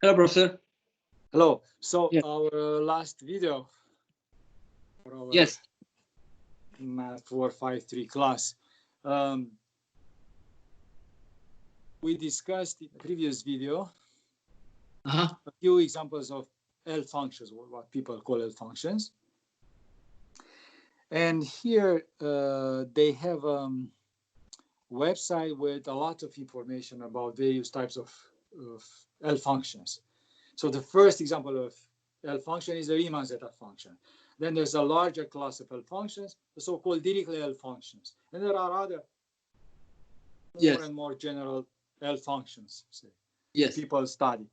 Hello, Professor. Hello. So Yeah. our last video for our Yes. Math 453 class, we discussed in the previous video a few examples of L functions, or what people call L functions. And here they have a website with a lot of information about various types of L functions. So the first example of L function is the Riemann Zeta function. Then there's a larger class of L functions, the so-called Dirichlet L functions. And there are other more and more general L functions people study.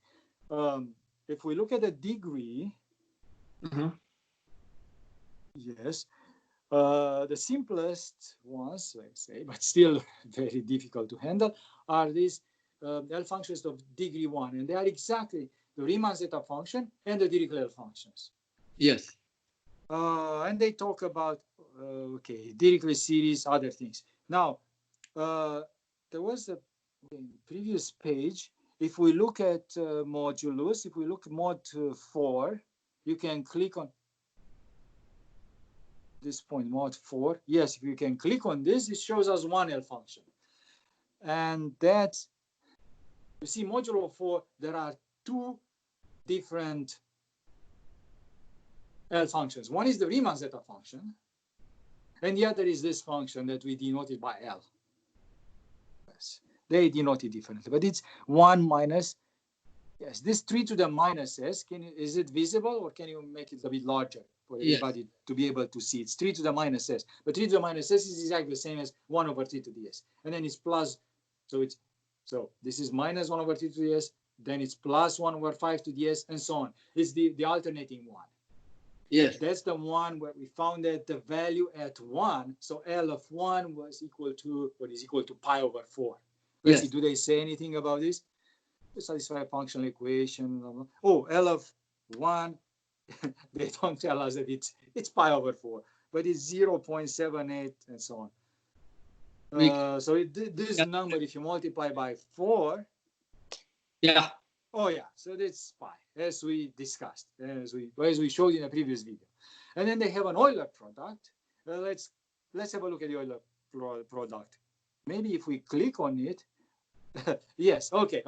If we look at the degree, yes, the simplest ones, let's say, but still very difficult to handle, are these L functions of degree 1. And they are exactly the Riemann Zeta function and the Dirichlet L functions. Yes. And they talk about, Dirichlet series, other things. Now, there was a previous page. If we look at modulus, if we look at mod 4, you can click on this point, mod 4. Yes, if you can click on this, it shows us one L function. And that, you see, modulo 4, there are two different L functions. One is the Riemann Zeta function, and the other is this function that we denoted by L. Yes, they denote it differently, but it's 1 minus, yes, this 3 to the minus s, is it visible, or can you make it a bit larger for everybody to be able to see? It's 3 to the minus s, but 3 to the minus s is exactly the same as 1 over 3 to the s, and then it's plus, so this is minus 1 over 3 to the s, then it's plus 1 over 5 to the s, and so on. It's the alternating one. Yes. That's the one where we found that the value at 1, so L of 1 was equal to, what is equal to pi over 4. Let's see, do they say anything about this? To satisfy a functional equation. Oh, L of 1, they don't tell us that it's pi over 4, but it's 0.78 and so on. So this number, if you multiply by 4, oh yeah, so that's pi, as we discussed, as we showed in a previous video. And then they have an Euler product. Let's have a look at the Euler product. Maybe if we click on it, yes, okay.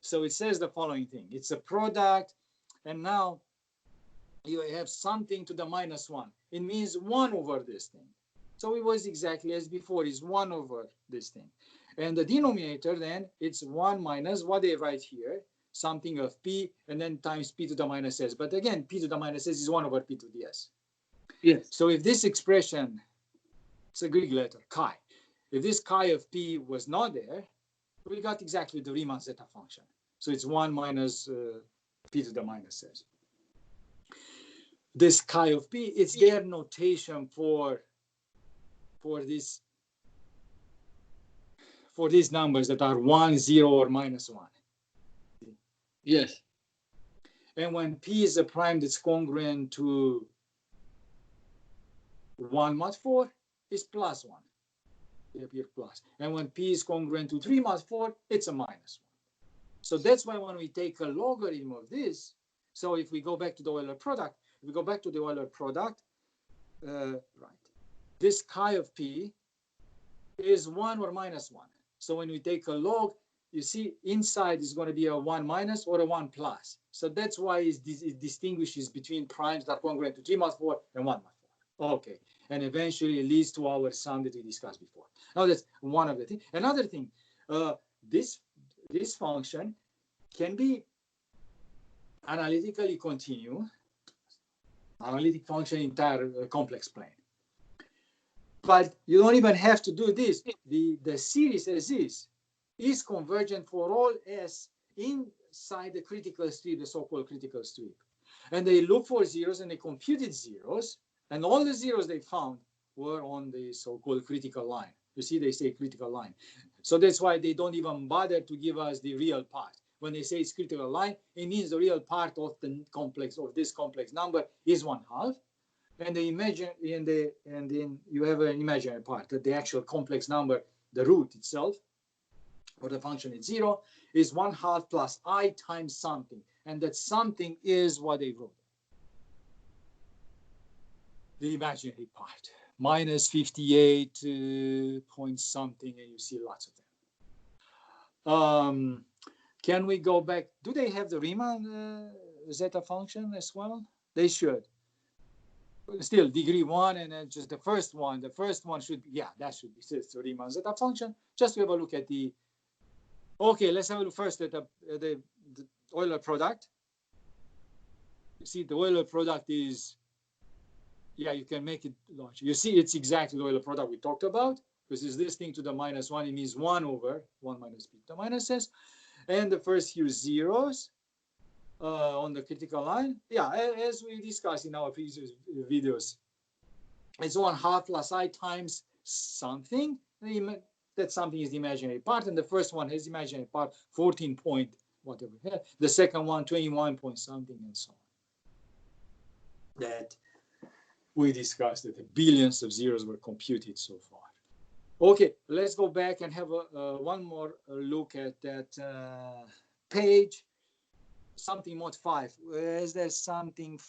So it says the following thing. It's a product, and now you have something to the minus 1. It means 1 over this thing. So it was exactly as before, is 1 over this thing. And the denominator then, it's 1 minus what they write here, something of p, and then times p to the minus s. But again, p to the minus s is 1 over p to the s. Yes. So if this expression, it's a Greek letter, chi. If this chi of p was not there, we got exactly the Riemann Zeta function. So it's 1 minus p to the minus s. This chi of p, it's their notation for these numbers that are 1, 0, or minus 1. Yes. And when p is a prime that's congruent to 1 mod 4, it's plus 1. They appear plus. And when p is congruent to 3 mod 4, it's a minus 1. So that's why when we take a logarithm of this, so if we go back to the Euler product, right, this chi of p is 1 or minus 1. So when we take a log, you see inside is going to be a 1 minus or a 1 plus. So that's why it distinguishes between primes that are congruent to 3 mod 4 and 1 mod 4. Okay, and eventually it leads to our sum that we discussed before. Now that's one of the things. Another thing, this function can be analytically continue, analytic function entire complex plane. But you don't even have to do this. The series as is convergent for all s inside the critical strip, the so-called critical strip. And they look for zeros and they computed zeros, and all the zeros they found were on the so-called critical line. You see, they say critical line. So that's why they don't even bother to give us the real part. When they say it's critical line, it means the real part of the complex of this complex number is 1/2. And then you have an imaginary part, that the actual complex number, the root itself, or the function is 0, is 1/2 plus I times something. And that something is what they wrote. The imaginary part. Minus 58 point something, and you see lots of them. Can we go back? Do they have the Riemann zeta function as well? They should. Still, degree 1, and then just the first one. The first one should be, yeah, that should be the Riemann zeta function. Just to have a look at the, okay, let's have a look first at the Euler product. You see, the Euler product is, yeah, you can make it large. You see, it's exactly the Euler product we talked about, because it's this thing to the minus 1. It means 1 over 1 minus beta minus s. And the first few zeros on the critical line. Yeah, as we discussed in our previous videos, it's 1/2 plus I times something. That something is the imaginary part. And the first one has imaginary part 14 point whatever. The second one, 21 point something, and so on. That we discussed that the billions of zeros were computed so far. Okay, let's go back and have one more look at that page. Something mod 5. Is there something?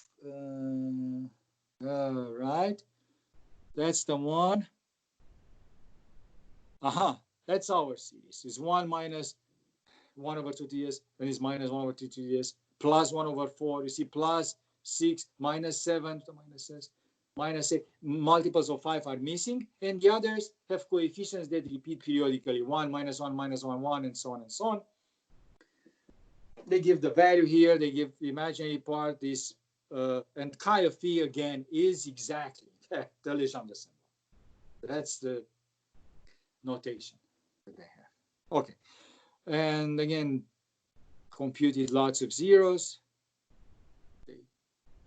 Right. That's the one. That's our series. It's 1 minus 1 over 2 ts, then it's minus 1 over 2 ts, plus 1 over 4. You see, plus 6, minus 7, minus 6. Minus 8, multiples of 5 are missing, and the others have coefficients that repeat periodically, 1, minus 1, minus 1, 1, and so on and so on. They give the value here, they give the imaginary part, this, and chi of phi again is exactly the Legendre symbol. That's the notation that they have. Okay, and again, computed lots of zeros.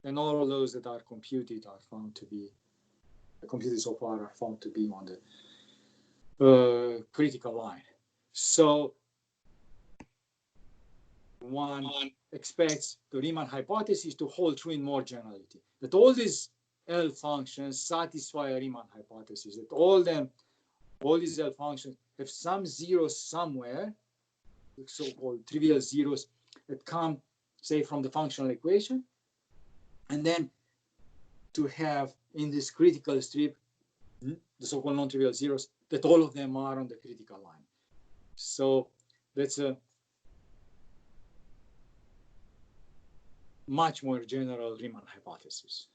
And all of those that are computed are found to be, computed so far are found to be on the critical line. So one expects the Riemann hypothesis to hold true in more generality. That all these L functions satisfy a Riemann hypothesis. That all these L functions have some zeros somewhere, so-called trivial zeros that come, say, from the functional equation. And then to have in this critical strip, the so-called non-trivial zeros, that all of them are on the critical line. So that's a much more general Riemann hypothesis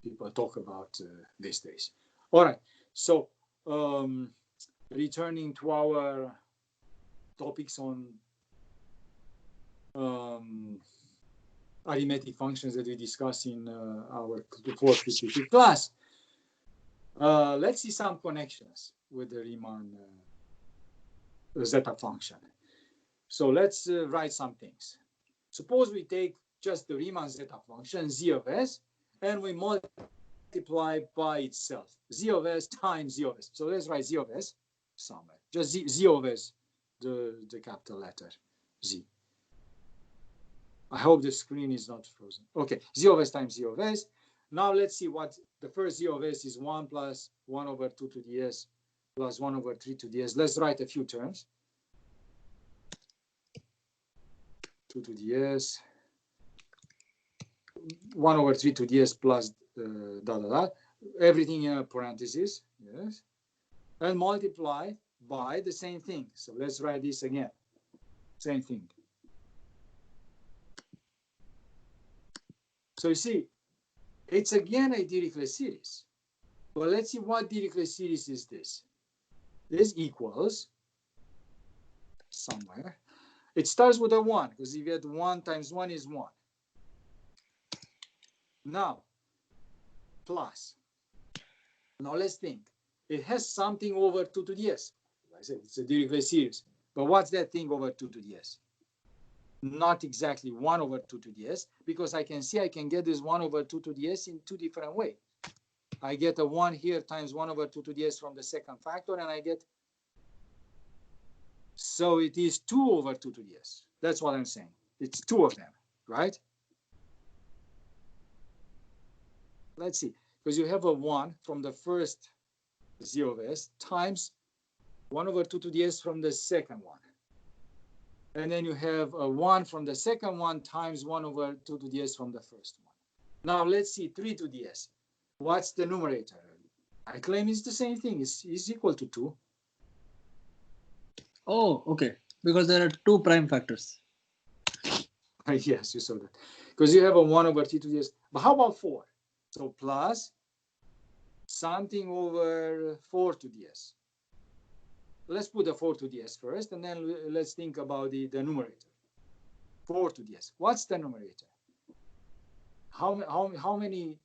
people talk about these days. All right, so returning to our topics on arithmetic functions that we discuss in our 455 class. Let's see some connections with the Riemann zeta function. So let's write some things. Suppose we take just the Riemann zeta function, z of s, and we multiply by itself, z of s times z of s. So let's write z of s somewhere, just z of s, the capital letter z. I hope the screen is not frozen. Okay, z of s times z of s. Now let's see what the first z of s is 1 plus 1 over 2 to the s plus 1 over 3 to the s. Let's write a few terms. 2 to the s, 1 over 3 to the s plus everything in a parenthesis, yes, and multiply by the same thing. So let's write this again, same thing. So you see, it's again a Dirichlet series. But let's see what Dirichlet series is this. This equals somewhere. It starts with a 1, because if you had 1 times 1 is 1. Now, plus. Now let's think. It has something over 2 to the s. I said it's a Dirichlet series. But what's that thing over 2 to the s? Not exactly 1 over 2 to the s, because I can see I can get this 1 over 2 to the s in two different ways. I get a 1 here times 1 over 2 to the s from the second factor, and I get, so it is 2 over 2 to the s. That's what I'm saying. It's 2 of them, right? Let's see, because you have a 1 from the first z of s times 1 over 2 to the s from the second one. And then you have a 1 from the second one times 1 over 2 to the s from the first one. Now let's see 3 to the s. What's the numerator? I claim it's the same thing. It's equal to 2. Oh, okay. Because there are two prime factors. Yes, you saw that. Because you have a 1 over 3 to the s. But how about 4? So plus something over 4 to the s. Let's put the 4 to the s first, and then let's think about the numerator. 4 to the s. What's the numerator? How many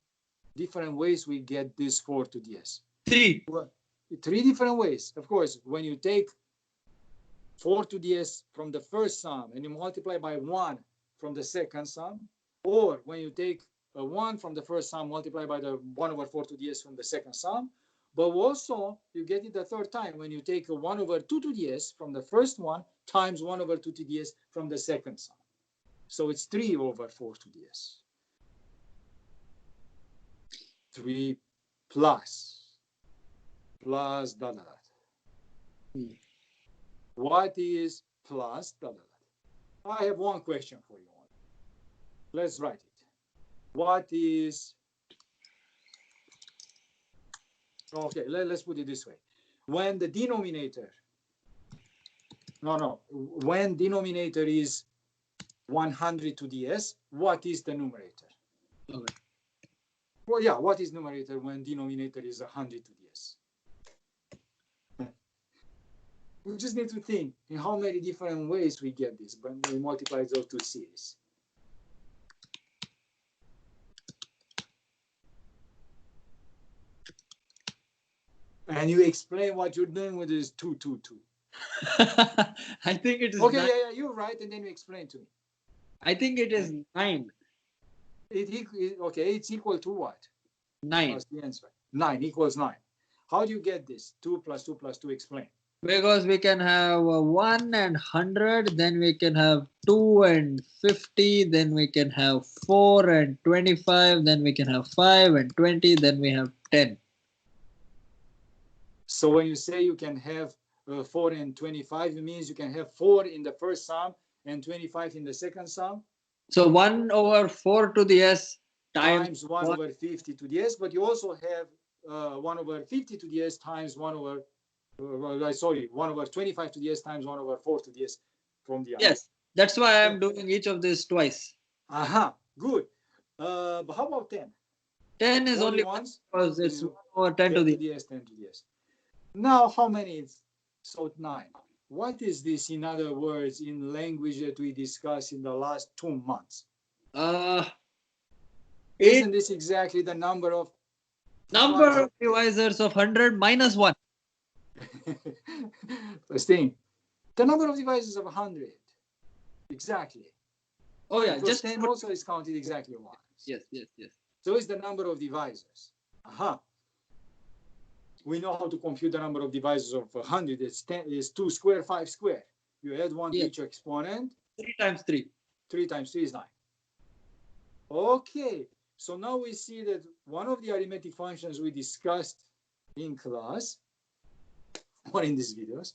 different ways we get this 4 to the s? 3. Well, 3 different ways. Of course, when you take 4 to the s from the first sum and you multiply by 1 from the second sum, or when you take a 1 from the first sum, multiply by the 1 over 4 to the s from the second sum, but also you get it the third time when you take a 1 over 2 to the s from the first one times 1 over 2 to the s from the second sum. So it's 3 over 4 to the s. 3 plus dot dot dot. What is plus dot dot dot? I have one question for you. Let's write it. What is, okay, let's put it this way. When the denominator, when denominator is 100 to the s, what is the numerator? Okay. Well, yeah, what is numerator when denominator is 100 to the s? We just need to think in how many different ways we get this when we multiply those two series. And you explain what you're doing with this 2, 2, 2. I think it is Okay, 9. yeah, you're right, and then you explain to me. I think it is 9. Okay, it's equal to what? 9. That's the answer. 9 equals 9. How do you get this? 2 plus 2 plus 2, explain. Because we can have 1 and 100, then we can have 2 and 50, then we can have 4 and 25, then we can have 5 and 20, then we have 10. So when you say you can have 4 and 25, it means you can have 4 in the first sum and 25 in the second sum? So 1 over 4 to the s times 1 over 50 to the s, but you also have 1 over 50 to the s times 1 over 1 over 25 to the s times 1 over 4 to the s from the other. Yes, that's why I'm doing each of these twice. Aha, good. But how about 10? 10 is only once because it's 1 over 10 to the s, 10 to the s. Now, how many is, so 9. What is this, in other words, in language that we discussed in the last 2 months? Isn't this exactly the number of divisors of 100 minus 1? First thing, the number of divisors of 100. Exactly. Oh yeah, because just 10 also is counted exactly once. Yes. So it's the number of divisors. Aha. We know how to compute the number of divisors of 100. It's 10 is 2 squared, 5 squared. You add 1 to each exponent. 3 times 3. 3 times 3 is 9. Okay. So now we see that one of the arithmetic functions we discussed in class or in these videos,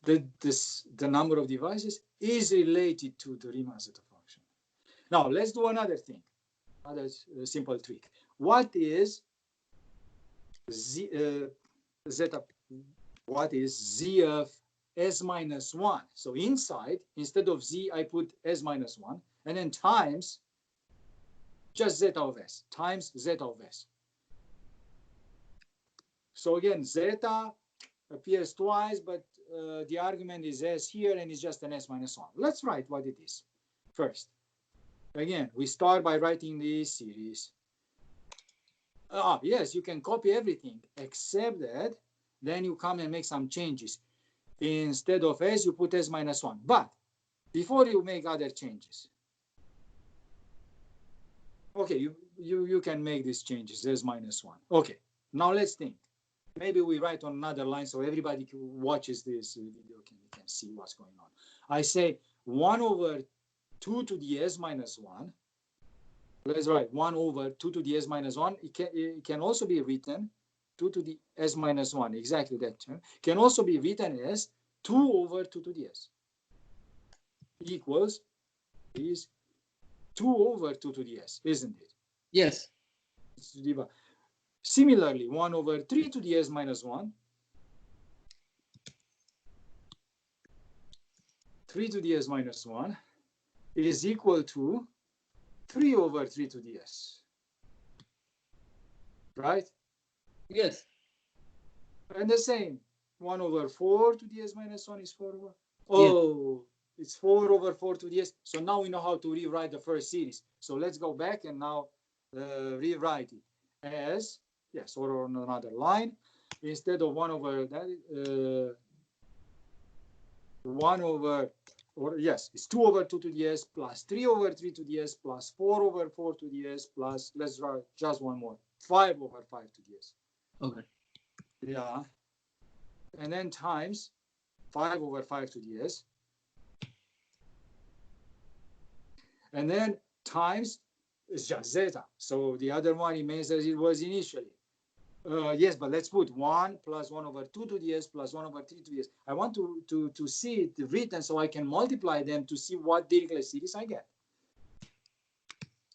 the number of divisors is related to the Riemann Zeta function. Now let's do another thing, another simple trick. What is zeta? What is z of s minus 1? So inside, instead of z, I put s minus 1, and then times just zeta of s, times zeta of s. So again, zeta appears twice, but the argument is s here, and it's just an s minus 1. Let's write what it is first. Again, we start by writing this series. Yes, you can copy everything, except that then you come and make some changes. Instead of s, you put s minus 1. But before you make other changes, okay, you can make these changes, s minus 1. Okay, now let's think. Maybe we write on another line so everybody who watches this video can see what's going on. I say 1 over 2 to the s minus 1. Let's write 1 over 2 to the s minus 1. It can also be written 2 to the s minus 1, exactly that term. Can also be written as 2 over 2 to the s. equals is 2 over 2 to the s, isn't it? Yes. Similarly, 1 over 3 to the s minus 1, 3 to the s minus 1 is equal to 3 over 3 to the s. Right? Yes. And the same, 1 over 4 to the s minus 1 is 4 over. Yes. It's 4 over 4 to the s. So now we know how to rewrite the first series. So let's go back and now rewrite it as, yes, or on another line. Instead of 1 over that, 1 over, or yes, it's 2 over 2 to the s plus 3 over 3 to the s plus 4 over 4 to the s plus, let's write just one more, 5 over 5 to the s. Okay. Yeah. And then times 5 over 5 to the s. And then times is just zeta. So the other one remains as it was initially. Yes, but let's put 1 plus 1 over 2 to the s plus 1 over 3 to the s. I want to see it written so I can multiply them to see what Dirichlet series I get.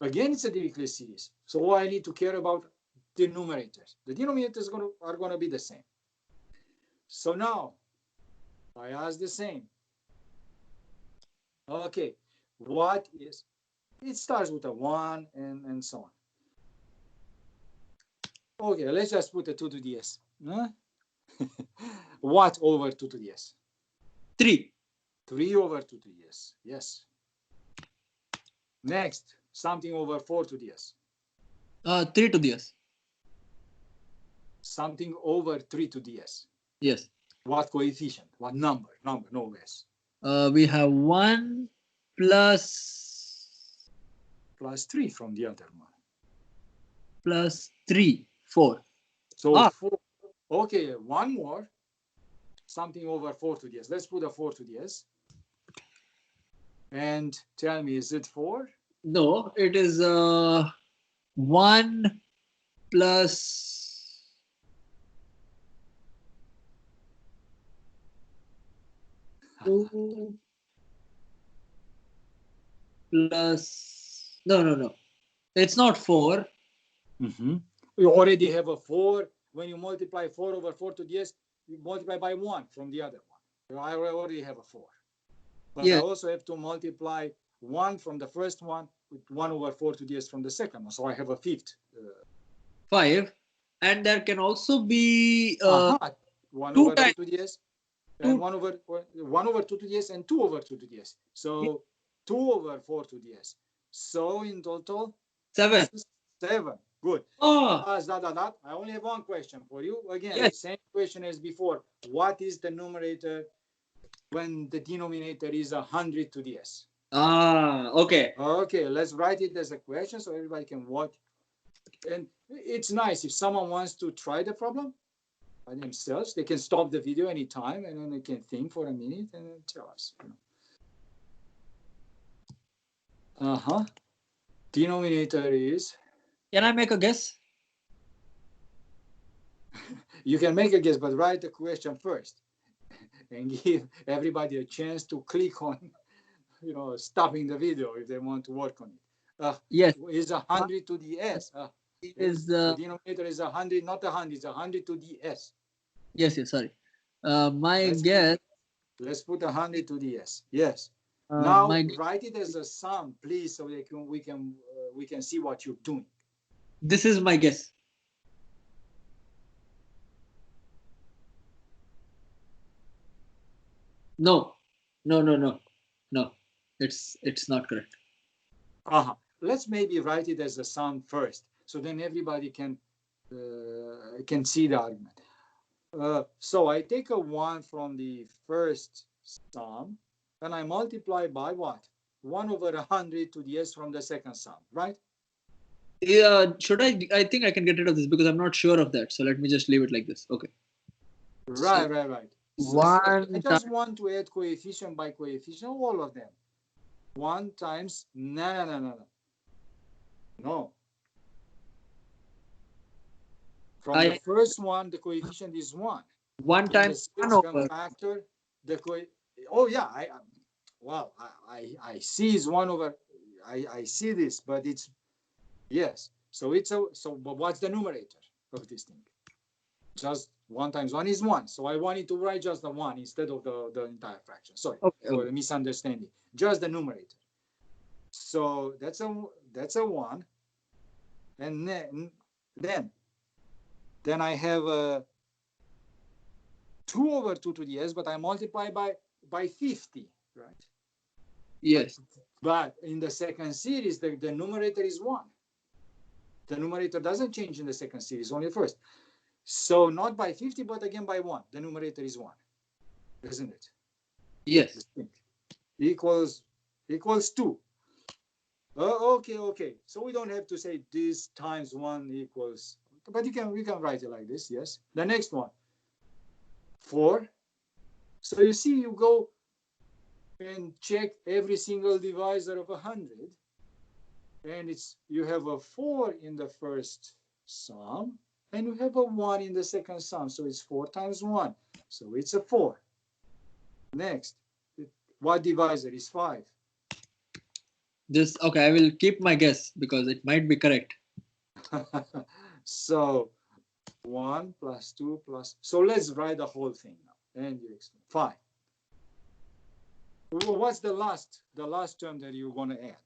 Again, it's a Dirichlet series. So all I need to care about the numerators. The denominators are going to be the same. So now I ask the same. Okay, what is, it starts with a 1 and so on. Okay, let's just put a 2 to the s. Huh? What over 2 to the s? 3. 3 over 2 to the s. Yes. Next, something over 4 to the s. 3 to the s. Something over 3 to the s. Yes. What coefficient? What number? No s. We have 1 plus 3 from the other one. plus 3, 4. So 4. Okay, one more. Something over 4 to the s. Let's put a 4 to the s. And tell me, is it 4? No, it is 1 plus 2 plus, no. It's not 4. Mm-hmm. You already have a 4. When you multiply 4 over 4 to the s, you multiply by 1 from the other one. I already have a 4. But yeah. I also have to multiply 1 from the first one with 1 over 4 to the s from the second one. So I have a fifth. 5. And there can also be 1 over 2 to the s. And 1 over 2 to the s and 2 over 2 to the s. So 2 over 4 to the s. So in total, 7. 7. Good. I only have one question for you. Again, yes. Same question as before. What is the numerator when the denominator is 100 to the s? Okay. Okay, let's write it as a question so everybody can watch. And it's nice if someone wants to try the problem by themselves. They can stop the video anytime and then they can think for a minute and then tell us. Denominator is. Can I make a guess? You can make a guess, but write the question first and give everybody a chance to click on, stopping the video if they want to work on it. Yes. Is 100 to the s. The denominator is 100, not 100. It's 100 to the s. Yes. Sorry. Guess. Let's put 100 to the s. Yes. Now write it as a sum, please, so we can see what you're doing. This is my guess. No. It's not correct. Let's maybe write it as a sum first, so then everybody can see the argument. So I take a 1 from the first sum, and I multiply by what? 1 over 100 to the s from the second sum, right? Yeah. Should I? I think I can get rid of this because I'm not sure of that. So let me just leave it like this. Okay. Right. So I just want to add coefficient by coefficient, all of them. 1 times, no. From the first one, the coefficient is 1. 1 times 1 over. Factor, well, I see is 1 over, I see this, but it's, yes. So it's a, so, but what's the numerator of this thing? Just 1 times 1 is 1. So I wanted to write just the 1 instead of the entire fraction. Sorry for the misunderstanding. Just the numerator. So that's a 1. And then I have a 2 over 2 to the s, but I multiply by 50, right? Yes. But in the second series, the numerator is 1. The numerator doesn't change in the second series, only first. So not by 50, but again by 1. The numerator is 1, isn't it? Yes. Equals 2. Okay. So we don't have to say this times 1 equals, but we can write it like this, yes. The next one, 4. So you see, you go and check every single divisor of 100, and you have a 4 in the first sum, and you have a 1 in the second sum. So it's 4 times 1. So it's a 4. Next, what divisor is 5? Okay, I will keep my guess because it might be correct. So 1 plus 2 plus, so let's write the whole thing now. And you explain. 5. What's the last term that you're going to add?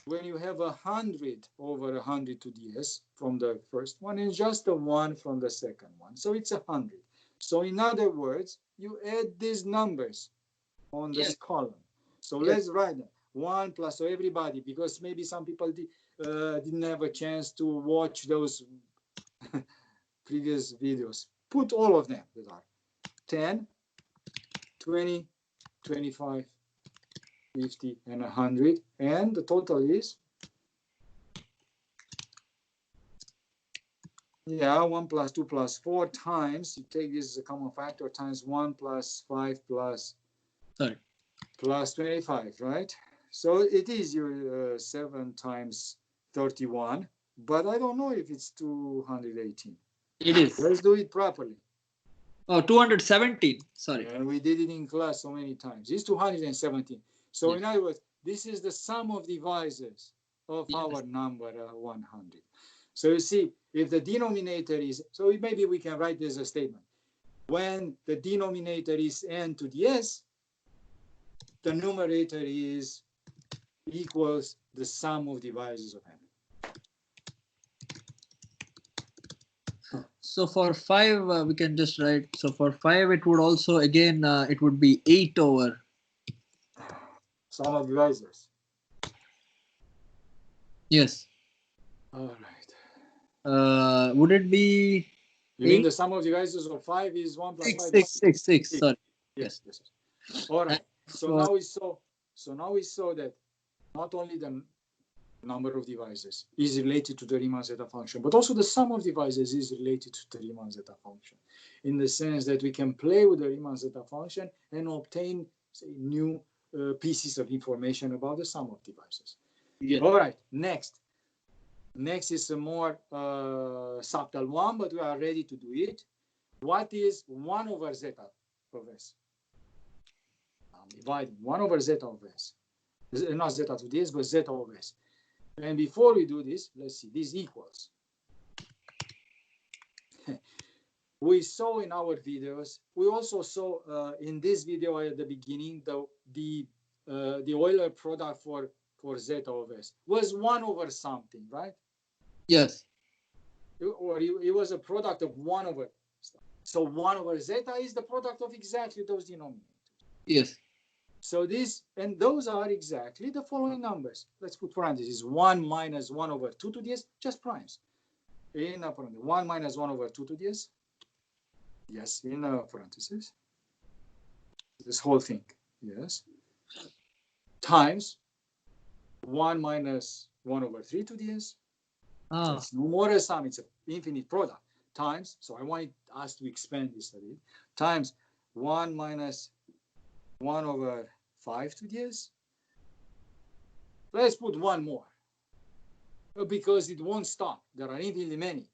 When you have 100 over 100 to the s from the first one and just a 1 from the second one. So it's 100. So in other words, you add these numbers on this column. So let's write them. 1 plus, so everybody, because maybe some people didn't have a chance to watch those previous videos. Put all of them that are 10, 20, 25, 50, and 100. And the total is, 1 plus 2 plus 4 times, you take this as a common factor, times 1 plus 5 plus 25, right? So it is your 7 times 31, but I don't know if it's 218. It is. Let's do it properly. Oh, 217. Sorry. And we did it in class so many times. It's 217. So in other words, this is the sum of divisors of our number 100. So you see, if the denominator is, so maybe we can write this as a statement. When the denominator is n to the s, the numerator is equals the sum of divisors of n. So for 5, we can just write, so for 5, it would also, again, it would be 8 over. Sum of divisors. Yes. All right. Would it be? You mean the sum of divisors of 5 is 1 plus 5? 6. Sorry. Yes. All right. So now we saw that not only the number of divisors is related to the Riemann zeta function, but also the sum of divisors is related to the Riemann zeta function, in the sense that we can play with the Riemann zeta function and obtain, say, new pieces of information about the sum of divisors. All right. Next is a more subtle one, but we are ready to do it. What is 1 over zeta of s? I'm dividing 1 over zeta of s. Not zeta to this, but zeta of s. And before we do this, let's see, this equals. We saw in our videos, we also saw in this video at the beginning, the Euler product for zeta of s was 1 over something, right? Yes. Or it was a product of 1 over. So 1 over zeta is the product of exactly those denominators. Yes. So this, and those are exactly the following numbers. Let's put parentheses. 1 minus 1 over 2 to the s, just primes. In parentheses. 1 minus 1 over 2 to the s. Yes, in parentheses. This whole thing. Yes. Times 1 minus 1 over 3 to the s. So it's no more a sum, it's an infinite product. Times, so I want us to expand this a bit, times 1 minus 1 over 5 to the s. Let's put 1 more, because it won't stop. There are infinitely many.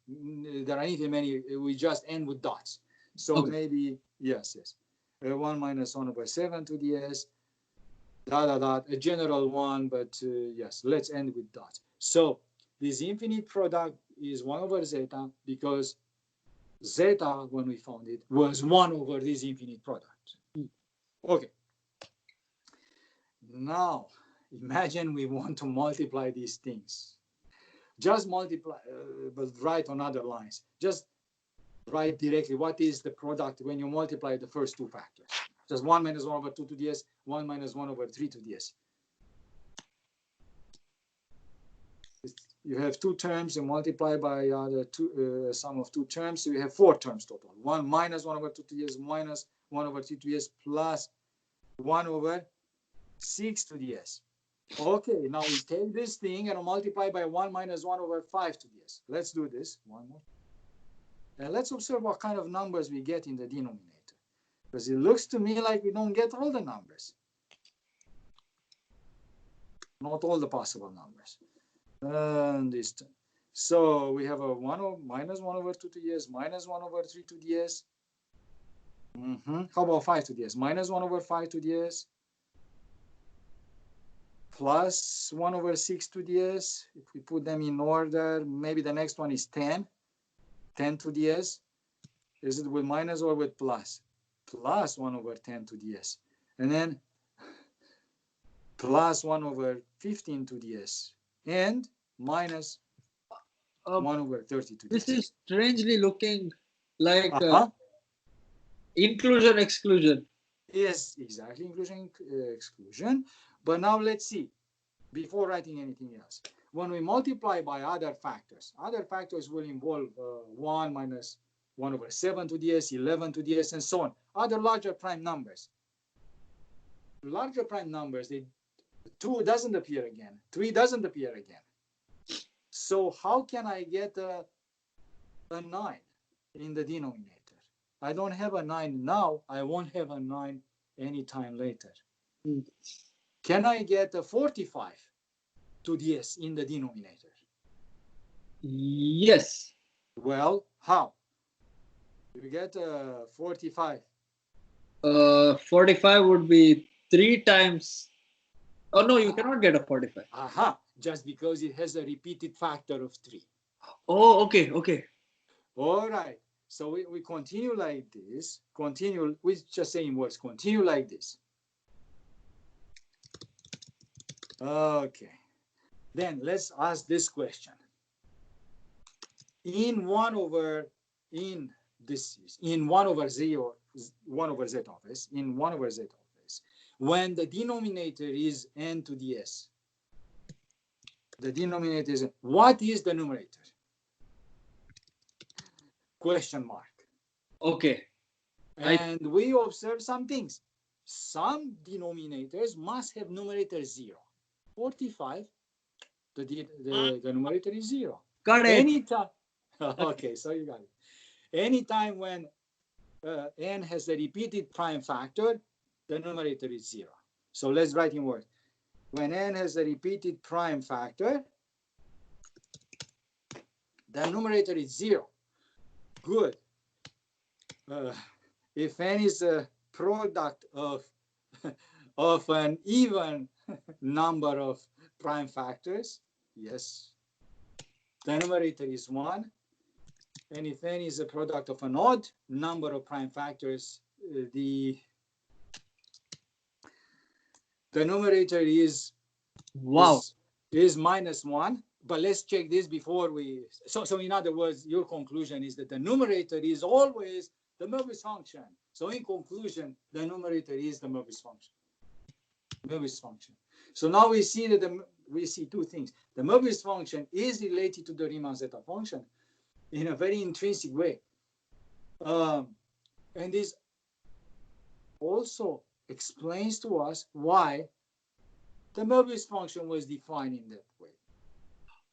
We just end with dots. So maybe, yes. 1 minus 1 over 7 to the s. dot, dot, dot, a general one, but yes, let's end with dot. So this infinite product is 1 over zeta because zeta, when we found it, was 1 over this infinite product. Okay. Now, imagine we want to multiply these things. Just multiply, but write on other lines. Just write directly what is the product when you multiply the first two factors. Just 1 minus 1 over 2 to the s, 1 minus 1 over 3 to the s. You have two terms, you multiply by the sum of two terms, so you have 4 terms total. 1 minus 1 over 2 to the s minus 1 over 3 to the s plus 1 over 6 to the s. Okay, now we take this thing and multiply by 1 minus 1 over 5 to the s. Let's do this. One more. And let's observe what kind of numbers we get in the denominator. Because it looks to me like we don't get all the numbers. Not all the possible numbers. And this term. So we have a minus 1 over 2 to the s, minus 1 over 3 to the s. How about 5 to the s? Minus 1 over 5 to the s. Plus 1 over 6 to the s. If we put them in order, maybe the next one is 10. 10 to the s. Is it with minus or with plus? Plus 1 over 10 to the s. And then plus 1 over 15 to the s. And minus 1 over 30 to the s. This is strangely looking like inclusion, exclusion. Yes, exactly, inclusion, exclusion. But now let's see, before writing anything else. When we multiply by other factors will involve 1 minus 1 over 7 to the s, 11 to the s, and so on. Other larger prime numbers. Larger prime numbers, 2 doesn't appear again. 3 doesn't appear again. So how can I get a 9 in the denominator? I don't have a 9 now. I won't have a 9 anytime later. Can I get a 45 to the s in the denominator? Yes. Well, how? You get a 45. 45 would be 3 times. Oh no, you cannot get a 45. Just because it has a repeated factor of 3. Oh, okay, okay. All right. So we continue like this. Continue, we just saying words. Continue like this. Okay. Then let's ask this question. In 1 over zeta of s, in 1 over zeta of s, when the denominator is n to the s, the denominator is, what is the numerator? Question mark. Okay. And we observe some things. Some denominators must have numerator 0. 45, the numerator is 0. Got it. Anytime. Okay, so you got it. Anytime when n has a repeated prime factor, the numerator is 0. So let's write in words. When n has a repeated prime factor, the numerator is 0. Good. If n is a product of an even number of prime factors, yes, the numerator is 1. And if n is a product of an odd number of prime factors, the numerator is minus 1. But let's check this before we. So in other words, your conclusion is that the numerator is always the Möbius function. So in conclusion, the numerator is the Möbius function. So now we see that we see two things. The Möbius function is related to the Riemann zeta function in a very intrinsic way. And this also explains to us why the Möbius function was defined in that way.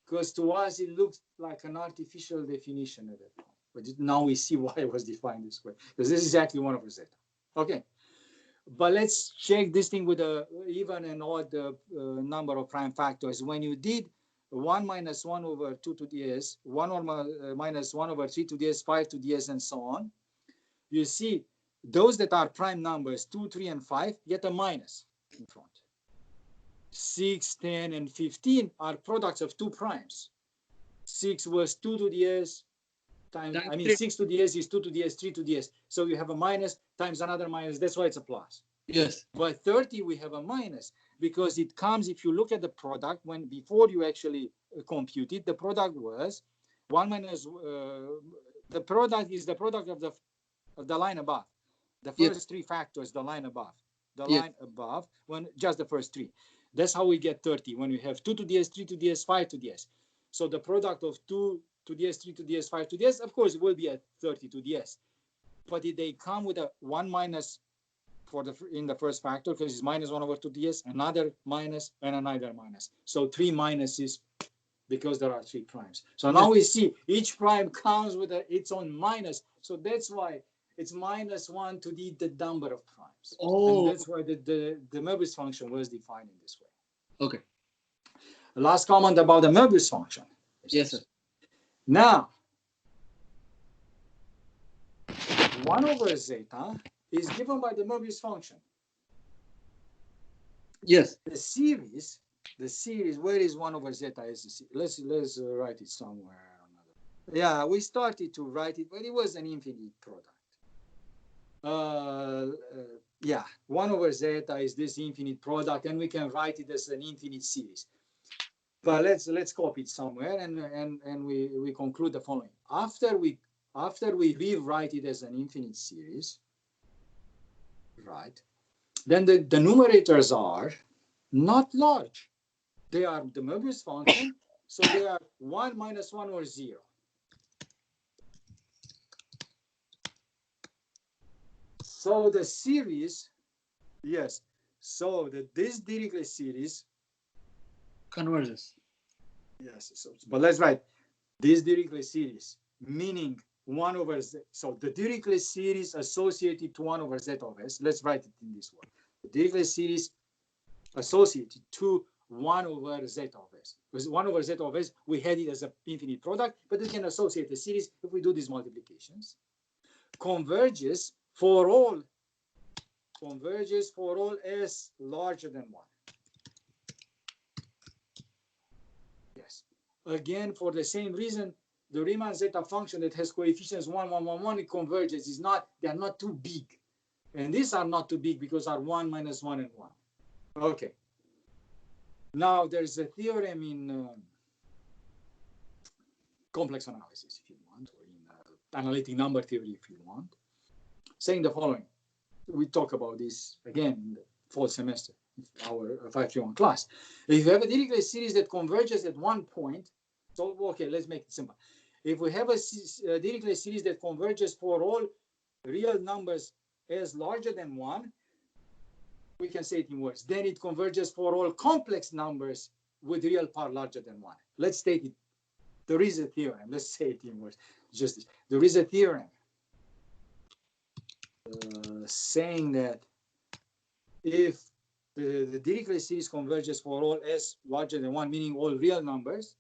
Because to us, it looks like an artificial definition at that point. But now we see why it was defined this way. Because this is exactly 1 over zeta. Okay. But let's check this thing with a even and odd number of prime factors. When you did 1 minus 1 over 2 to the s, 1 or minus 1 over 3 to the s, 5 to the s, and so on, you see those that are prime numbers, 2, 3, and 5, get a minus in front. 6, 10, and 15 are products of 2 primes. 6 was 2 to the s times, I mean, 6 to the s is 2 to the s, 3 to the s. So you have a minus times another minus. That's why it's a plus. Yes. But 30, we have a minus because it comes, if you look at the product, when before you actually compute it, the product was 1 minus, the product is the product of the line above. The first 3 factors, the line above. The line above, when just the first 3. That's how we get 30, when you have 2 to the s, 3 to the s, 5 to the s. So the product of 2 to the s, 3 to the s, 5 to the s, of course, will be at 30 to the s. But they come with a 1 minus in the first factor, because it's minus 1 over 2 to the s, another minus, and another minus. So 3 minuses because there are 3 primes. So now we see each prime comes with its own minus. So that's why it's minus 1 to the number of primes. Oh. And that's why the Möbius function was defined in this way. Okay. Last comment about the Möbius function. Yes, sir. Now, 1 over zeta is given by the Möbius function. Yes. The series, where is 1 over zeta? Let's write it somewhere. Yeah, we started to write it, but it was an infinite product. Yeah, 1 over zeta is this infinite product, and we can write it as an infinite series. But let's copy it somewhere, and we conclude the following. After we rewrite it as an infinite series, right? Then the numerators are not large. They are the Möbius function, so they are 1 minus 1 or 0. So the series, yes. So this Dirichlet series converges. Yes. But let's write this Dirichlet series, meaning 1 over z. So the Dirichlet series associated to 1 over z of s. Let's write it in this way. The Dirichlet series associated to 1 over z of s. Because 1 over z of s, we had it as an infinite product, but we can associate the series if we do these multiplications. Converges for all s larger than 1. Yes. Again, for the same reason, the Riemann zeta function that has coefficients 1, 1, 1, 1, it converges. They are not too big. And these are not too big because are 1 minus 1 and 1. Okay. Now there's a theorem in complex analysis, if you want, or in analytic number theory, if you want, saying the following. We talk about this again in the fall semester, our 531 class. If you have a Dirichlet series that converges at one point, so okay, let's make it simple. If we have a Dirichlet series that converges for all real numbers as larger than 1, we can say it in words. Then it converges for all complex numbers with real part larger than 1. Let's take it. There is a theorem. Let's say it in words. Just this. There is a theorem saying that if the Dirichlet series converges for all s larger than 1, meaning all real numbers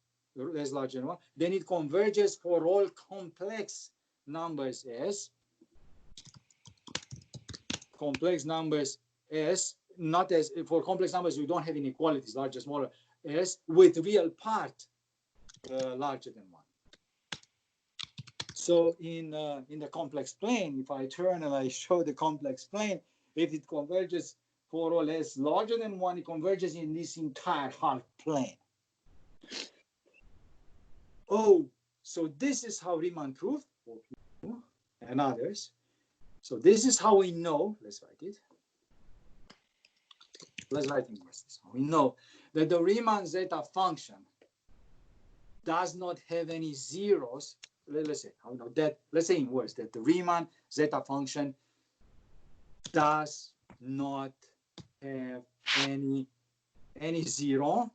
s larger than 1, then it converges for all complex numbers s. Complex numbers s, not as for complex numbers, we don't have inequalities, larger, smaller, s, with real part larger than 1. So in the complex plane, if I turn and I show the complex plane, if it converges for all s larger than 1, it converges in this entire half plane. Oh, so this is how Riemann proved, and others. So this is how we know, let's write it. Let's write in words. We know that the Riemann zeta function does not have any zeros. Let's say, how know that? Let's say in words that the Riemann zeta function does not have any zero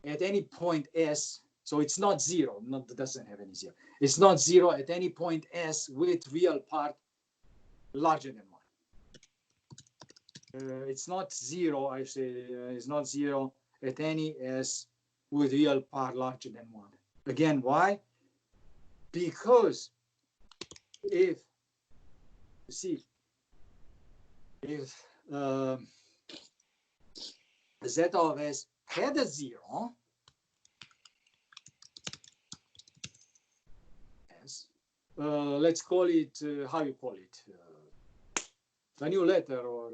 at any point s. So it's not zero. It doesn't have any zero. It's not zero at any point s with real part larger than 1. It's not zero, I say, it's not zero at any s with real part larger than 1. Again, why? Because if zeta of s had a 0. Yes. Let's call it, how you call it? A new letter or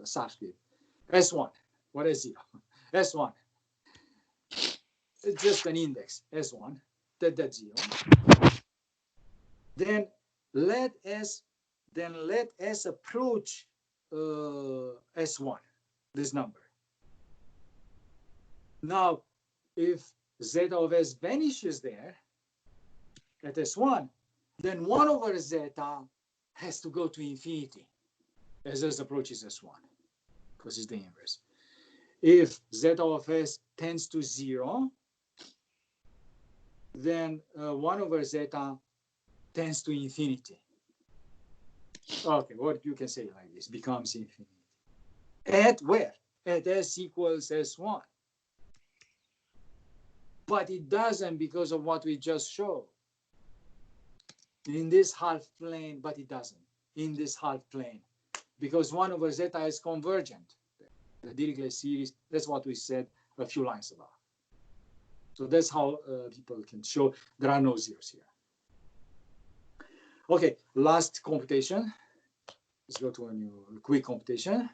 subscript. S1. What is 0? S1. It's just an index, S1. That's 0. Then let S approach S1, this number. Now, if zeta of S vanishes there at S1, then 1 over zeta has to go to infinity as S approaches S1, because it's the inverse. If zeta of S tends to 0, then 1 over zeta tends to infinity. Okay, what you can say like this, becomes infinity. At where? At S equals S1. But it doesn't because of what we just showed. In this half plane, but it doesn't. In this half plane. Because 1 over zeta is convergent. The Dirichlet series, that's what we said a few lines above. So that's how people can show there are no zeros here. Okay, last computation. Let's go to a new quick computation.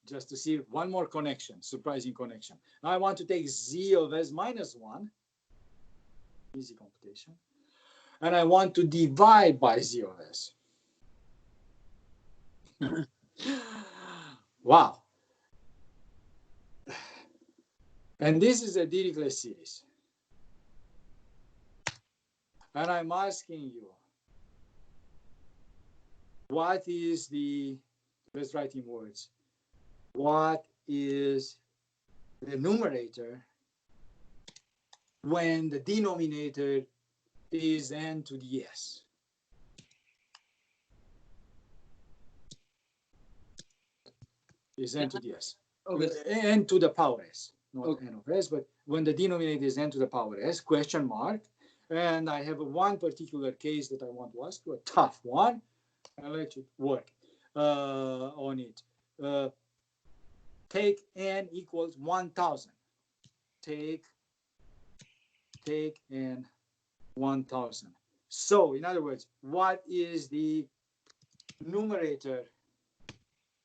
Just to see one more connection, surprising connection. Now I want to take z of s minus 1, easy computation, and I want to divide by z of s. Wow. And this is a Dirichlet series. And I'm asking you, what is the, let's write in words, what is the numerator when the denominator is n to the s? Is n to the s. Okay. N to the power s, not okay. N of s, but when the denominator is n to the power s, question mark. And I have one particular case that I want to ask you, a tough one. I'll let you work on it. Take n equals 1,000. Take n 1,000. So, in other words, what is the numerator?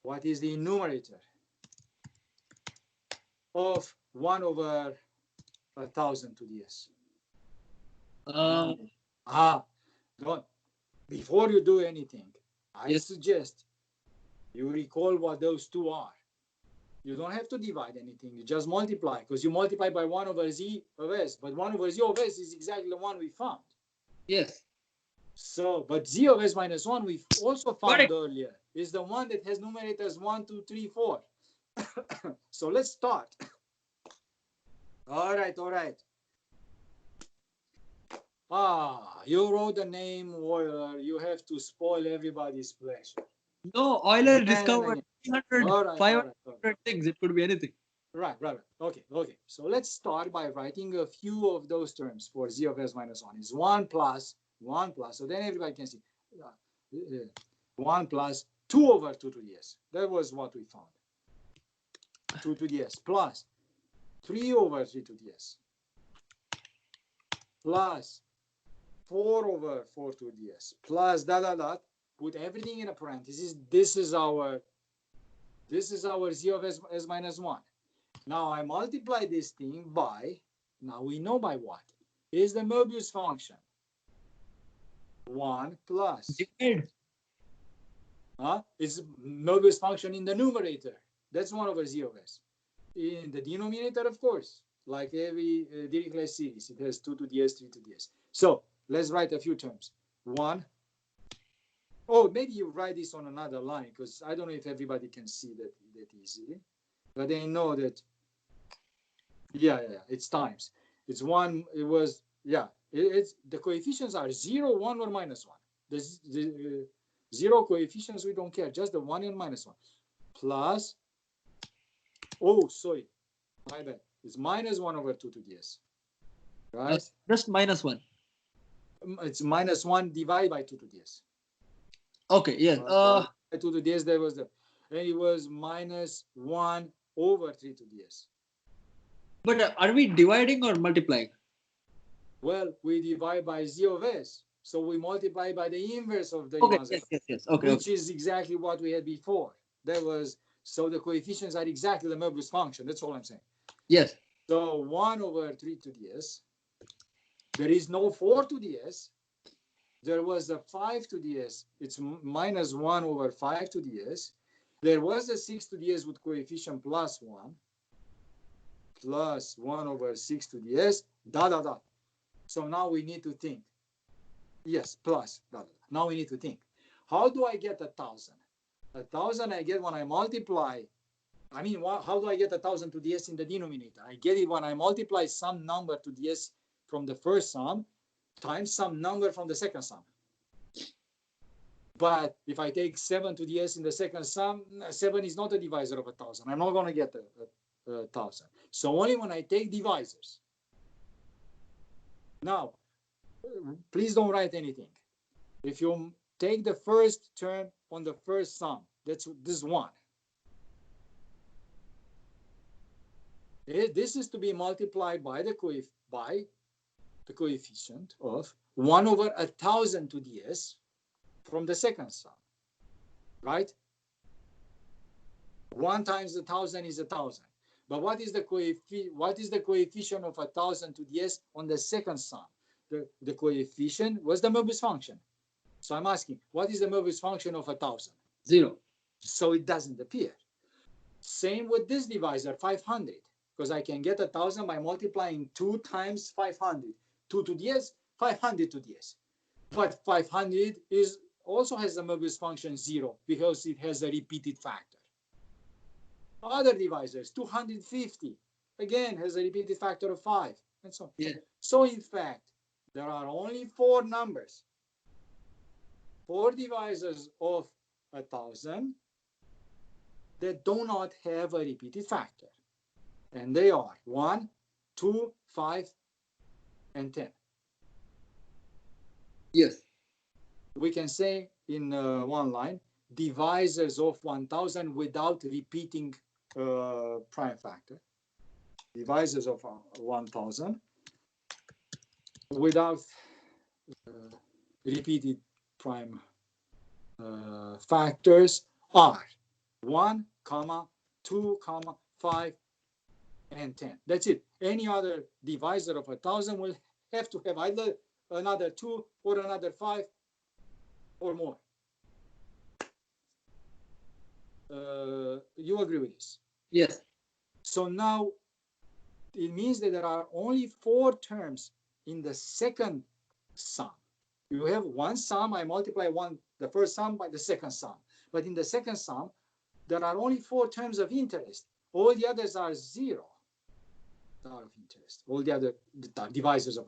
What is the numerator of 1 over 1,000 to the s? Don't. Before you do anything, I suggest you recall what those two are. You don't have to divide anything. You just multiply, because you multiply by 1 over z of s. But 1 over z of s is exactly the one we found. Yes. So, but z of s minus 1 we also found earlier is the one that has numerators 1, 2, 3, 4. So let's start. All right. You wrote the name Euler. You have to spoil everybody's pleasure. No, Euler discovered 300, 500 things. It could be anything. Right. Okay. So let's start by writing a few of those terms for z of s minus 1. Is 1 plus. So then everybody can see. 1 plus 2 over 2 to the s. That was what we found. 2 to the s plus 3 over 3 to the s plus 4 over 4 to the s plus dot. Put everything in a parenthesis. This is our z of s minus 1. Now I multiply this thing by, now we know by what? Is the Möbius function. 1 plus. It's Möbius function in the numerator. That's 1 over z of s. In the denominator, of course, like every Dirichlet series, it has 2 to the s, 3 to the s. So let's write a few terms. 1. Oh, maybe you write this on another line, because I don't know if everybody can see that easily. But they know that, it's times. It's 1, it was, it's the coefficients are 0, 1, or minus 1. The 0 coefficients, we don't care, just the 1 and minus 1. Plus, sorry, my bad. It's minus 1 over 2 to the s. Right? Just minus 1. It's minus 1 divided by 2 to the s. Okay, yes. 2 to the s, there was the, and it was minus 1 over 3 to the s. But are we dividing or multiplying? Well, we divide by z of s. So we multiply by the inverse of the Okay, Riemann, yes. Okay, which is exactly what we had before. That was, so the coefficients are exactly the Möbius function. That's all I'm saying. Yes. So 1 over 3 to the s. There is no 4 to the s. There was a 5 to the s. It's minus 1 over 5 to the s. There was a 6 to the s with coefficient plus 1. Plus 1 over 6 to the s. So now we need to think. Yes, plus. Now we need to think. How do I get 1,000? 1,000 I get when I multiply. I mean, how do I get 1,000 to the s in the denominator? I get it when I multiply some number to the s from the first sum times some number from the second sum. But if I take 7 to the s in the second sum, 7 is not a divisor of 1,000. I'm not going to get 1,000. So only when I take divisors. Now, please don't write anything. If you take the first term on the first sum, that's this one. This is to be multiplied by the coefficient of 1 over 1,000 to the s from the second sum, right? 1 times 1,000 is 1,000. But what is the coefficient of 1,000 to the s on the second sum? The coefficient was the Möbius function. So I'm asking, what is the Möbius function of 1,000? 0. So it doesn't appear. Same with this divisor, 500, because I can get 1,000 by multiplying 2 times 500. 2 to the s, 500 to the s. But 500 also has the Möbius function 0 because it has a repeated factor. Other divisors, 250, again has a repeated factor of 5, and so on. Yeah. So in fact, there are only 4 numbers, 4 divisors of 1,000 that do not have a repeated factor. And they are 1, 2, 5, and 10. Yes. We can say in one line, divisors of 1,000 without repeating prime factor. Divisors of 1,000 without repeated prime factors are 1, 2, 5, and 10. That's it. Any other divisor of 1,000 will have to have either another 2 or another 5 or more. You agree with this? Yes. So now it means that there are only 4 terms in the second sum. You have one sum, I multiply the first sum by the second sum. But in the second sum, there are only 4 terms of interest. All the others are 0 of interest. All the other divisors of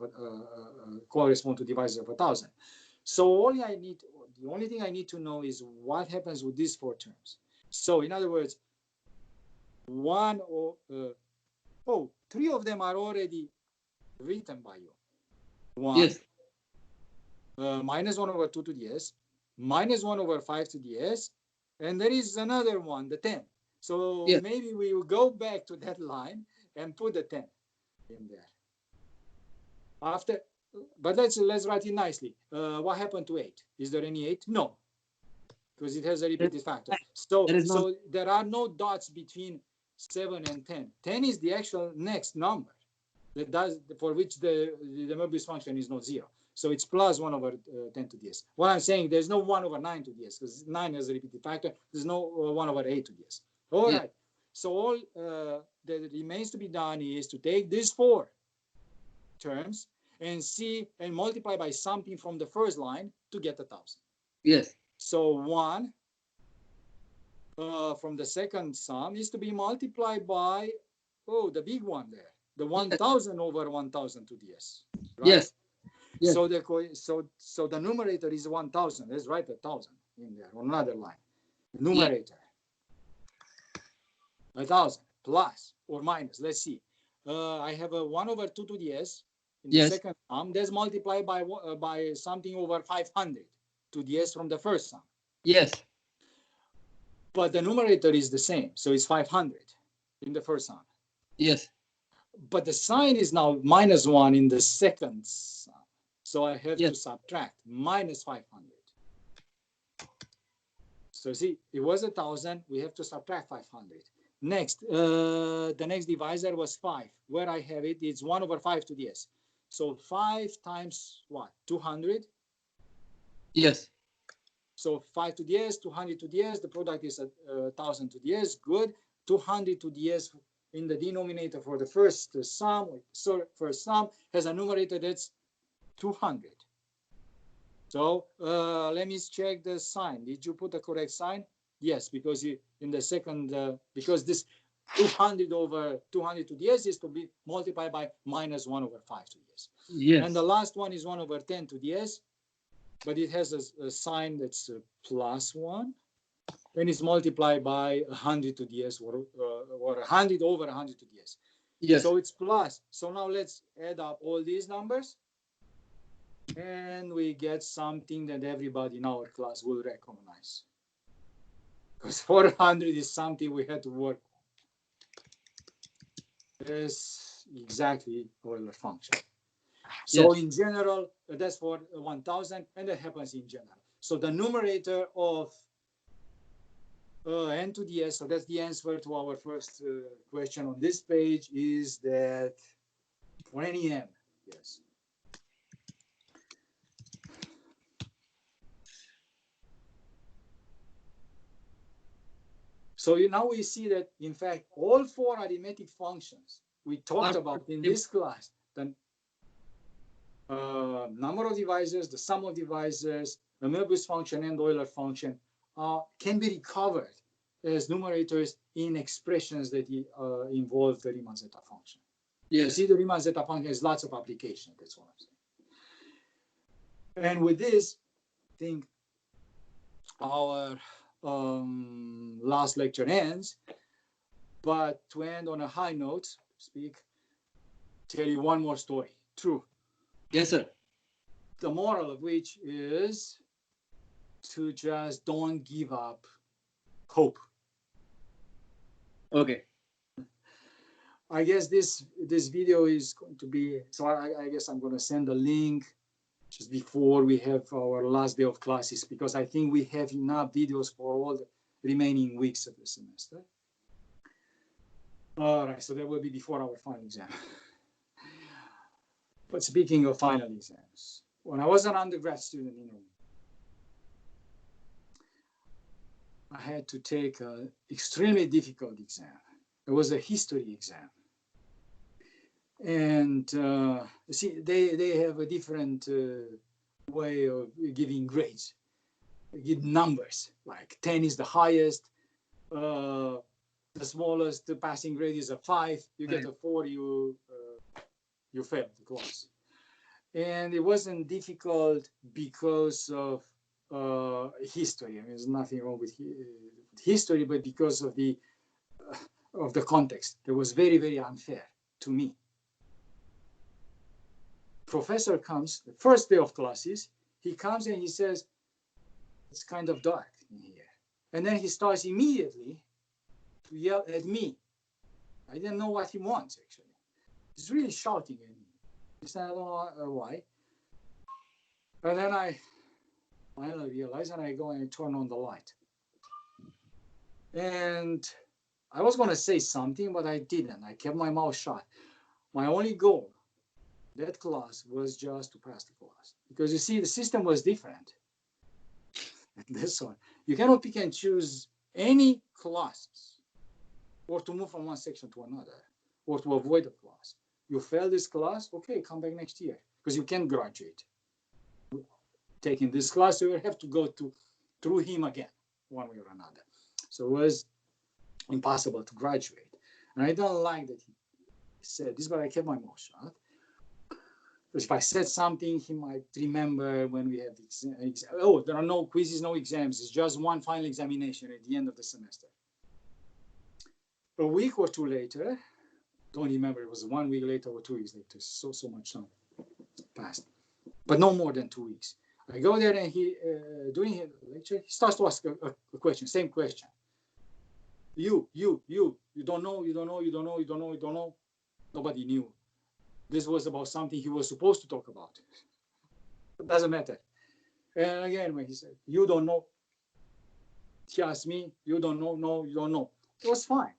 correspond to divisors of 1,000. So the only thing I need to know is what happens with these 4 terms. So in other words, 3 of them are already written by you. 1, Yes. minus 1 over 2 to the s, minus 1 over 5 to the s, and there is another one, the 10. So yes. Maybe we will go back to that line and put the 10 in there. But let's write it nicely. What happened to 8? Is there any 8? No, because it has a repeated factor. So there are no dots between 7 and 10. 10 is the actual next number for which the Möbius function is not 0. So it's plus 1 over 10 to the s. What I'm saying, there's no 1 over 9 to the s, because 9 has a repeated factor. There's no 1 over 8 to the s. All right. So all that remains to be done is to take these 4 terms and multiply by something from the first line to get 1,000. Yes. So 1 from the second sum is to be multiplied by, the big one there, the 1,000 over 1,000 to the s. Right? Yes. Yes. So the numerator is 1,000. Let's write 1,000 in there on another line. Numerator. 1,000 plus or minus. Let's see. I have a 1 over 2 to the s in the second sum. That's multiplied by something over 500 to the s from the first sum. Yes. but the numerator is the same. So it's 500 in the first sum. Yes. But the sign is now -1 in the second sum. So I have to subtract minus 500. So see, it was 1,000. We have to subtract 500. Next, the next divisor was 5. Where I have it, it's 1 over 5 to the s. So 5 times what? 200? Yes. So 5 to the s, 200 to the s. The product is 1,000 to the s. Good. 200 to the s in the denominator for the first sum, first sum, has a numerator that's 200. So let me check the sign. Did you put the correct sign? Yes, because in the second, because this 200 over 200 to the s is to be multiplied by -1 over 5 to the s. Yes. And the last one is 1 over 10 to the s, but it has a sign that's +1. And it's multiplied by 100 to the s, or 100 over 100 to the s. Yes. So it's plus. So now let's add up all these numbers. And we get something that everybody in our class will recognize. Because 400 is something we had to work on. It's exactly Euler function. So in general, that's for 1,000, and that happens in general. So the numerator of n to the s, so that's the answer to our first question on this page, is that for any m, yes. So now we see that, in fact, all 4 arithmetic functions we talked about in this class, the number of divisors, the sum of divisors, the Möbius function and Euler function can be recovered as numerators in expressions that involve the Riemann zeta function. Yes. You see, the Riemann zeta function has lots of applications. That's what I'm saying. And with this, I think our last lecture ends. But to end on a high note, tell you one more story. True. Yes, sir. The moral of which is to just don't give up hope. Okay. I guess this video is going to be, so I guess I'm going to send a link just before we have our last day of classes, because I think we have enough videos for all the remaining weeks of the semester. All right, so that will be before our final exam. But speaking of final exams, when I was an undergrad student in Rome, I had to take an extremely difficult exam. It was a history exam. And see, they have a different way of giving grades. They give numbers, like 10 is the highest, the smallest passing grade is a 5, you get a 4, you fail the class. And it wasn't difficult because of history. I mean, there's nothing wrong with history, but because of the context. It was very, very unfair to me. Professor comes, the first day of classes, he comes and he says, it's kind of dark in here. And then he starts immediately to yell at me. I didn't know what he wants, actually. He's really shouting at me. I said, I don't know why. And then I finally realized, and I go and turn on the light. And I was going to say something, but I didn't. I kept my mouth shut. My only goal that class was just to pass the class. Because you see, the system was different. This one. You cannot pick and choose any classes or to move from one section to another or to avoid a class. You fail this class, okay, come back next year because you can't graduate. Taking this class, you will have to go through him again, one way or another. So it was impossible to graduate. And I don't like that he said this, but I kept my mouth shut. Because if I said something, he might remember when we have exams. Oh, there are no quizzes, no exams. It's just one final examination at the end of the semester. A week or two later, don't remember, it was 1 week later or 2 weeks later. So much time passed. But no more than 2 weeks. I go there and he, during his lecture, he starts to ask a question, same question. You don't know, you don't know, you don't know, you don't know, you don't know. Nobody knew. This was about something he was supposed to talk about. It doesn't matter. And again, when he said, you don't know, he asked me, you don't know, no, you don't know. It was fine.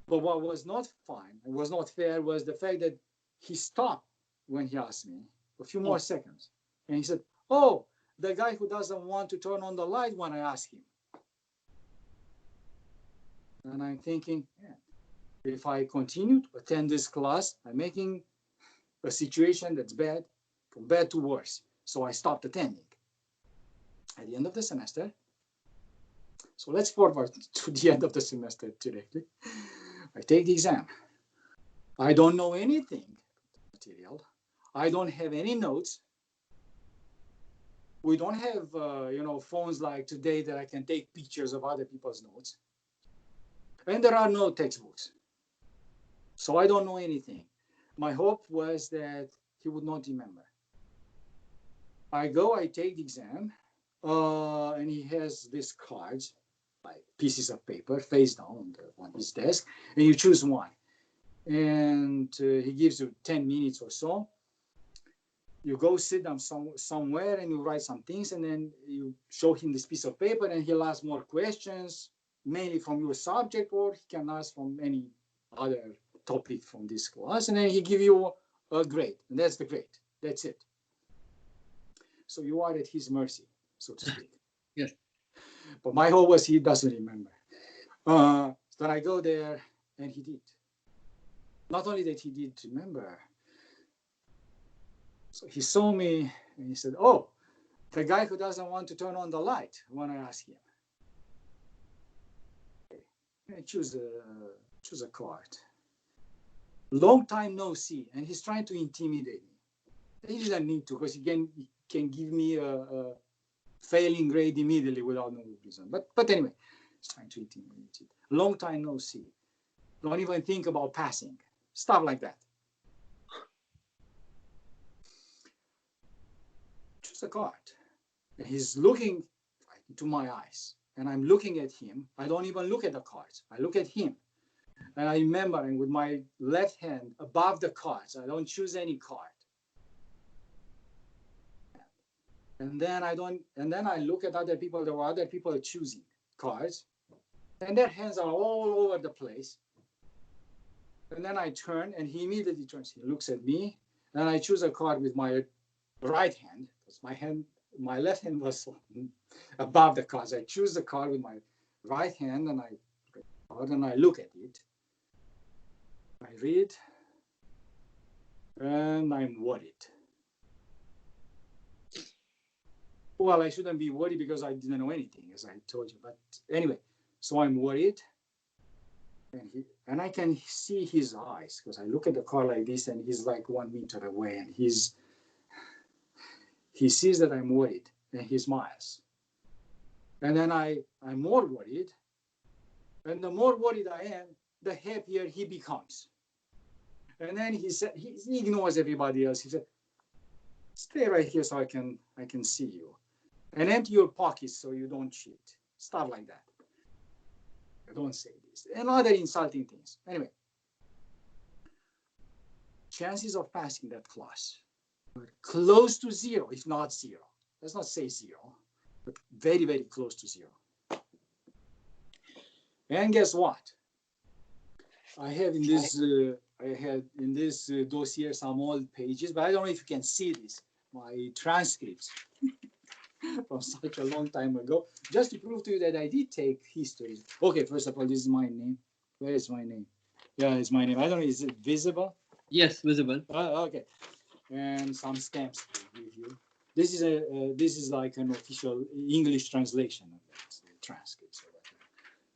But what was not fine, and was not fair, was the fact that he stopped when he asked me a few more seconds. And he said, oh, the guy who doesn't want to turn on the light when I ask him. And I'm thinking, yeah, if I continue to attend this class, I'm making a situation that's bad from bad to worse. So I stopped attending. At the end of the semester, so let's forward to the end of the semester today. I take the exam. I don't know anything material. I don't have any notes. We don't have, phones like today that I can take pictures of other people's notes. And there are no textbooks. So I don't know anything. My hope was that he would not remember. I take the exam, and he has these cards, like pieces of paper, face down on his desk, and you choose one. And he gives you 10 minutes or so. You go sit down somewhere and you write some things, and then you show him this piece of paper, and he'll ask more questions, mainly from your subject, or he can ask from any other topic from this class, and then he give you a grade, and that's the grade. That's it. So you are at his mercy, so to speak. Yes. But my hope was he doesn't remember. So I go there, and he did. Not only that he did remember, so he saw me and he said, oh, the guy who doesn't want to turn on the light when I ask him. I choose a card. Long time no see, and he's trying to intimidate me. He doesn't need to, because he can give me a failing grade immediately without no reason. But anyway, he's trying to intimidate me. Long time no see. Don't even think about passing. Stuff like that. Choose a card. And he's looking into my eyes, and I'm looking at him. I don't even look at the cards. I look at him. And I remember, and with my left hand above the cards, I don't choose any card. And then I look at other people. There were other people choosing cards, and their hands are all over the place. And then I turn, and he immediately turns. He looks at me, and I choose a card with my right hand, because my left hand was above the cards. I choose the card with my right hand, and I look at it. I read, and I'm worried. Well, I shouldn't be worried because I didn't know anything, as I told you. But anyway, so I'm worried, and I can see his eyes, because I look at the car like this, and he's like 1 meter away, and he sees that I'm worried, and he smiles. And then I'm more worried, and the more worried I am, the happier he becomes. And then he said, he ignores everybody else. He said, stay right here so I can see you. And empty your pockets so you don't cheat. Stuff like that. Don't say this. And other insulting things. Anyway, chances of passing that class were close to zero, if not zero. Let's not say zero, but very, very close to zero. And guess what? I had in this dossier some old pages, but I don't know if you can see this. My transcripts from such a long time ago, just to prove to you that I did take history. Okay, first of all, this is my name. Where is my name? Yeah, it's my name. I don't know, is it visible? Yes, visible. Okay. And some stamps to give you. This is like an official English translation of that transcript. So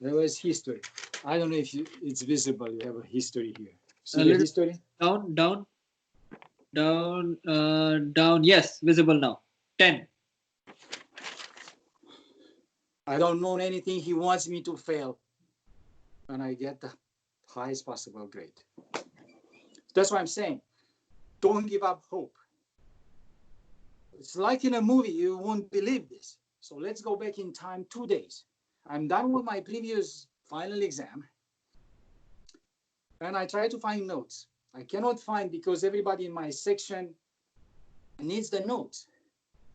there was history. I don't know if it's visible. You have a history here. See the history? Down. Yes, visible now. 10. I don't know anything. He wants me to fail, and I get the highest possible grade. That's what I'm saying. Don't give up hope. It's like in a movie. You won't believe this. So let's go back in time 2 days. I'm done with my previous final exam, and I try to find notes. I cannot find because everybody in my section needs the notes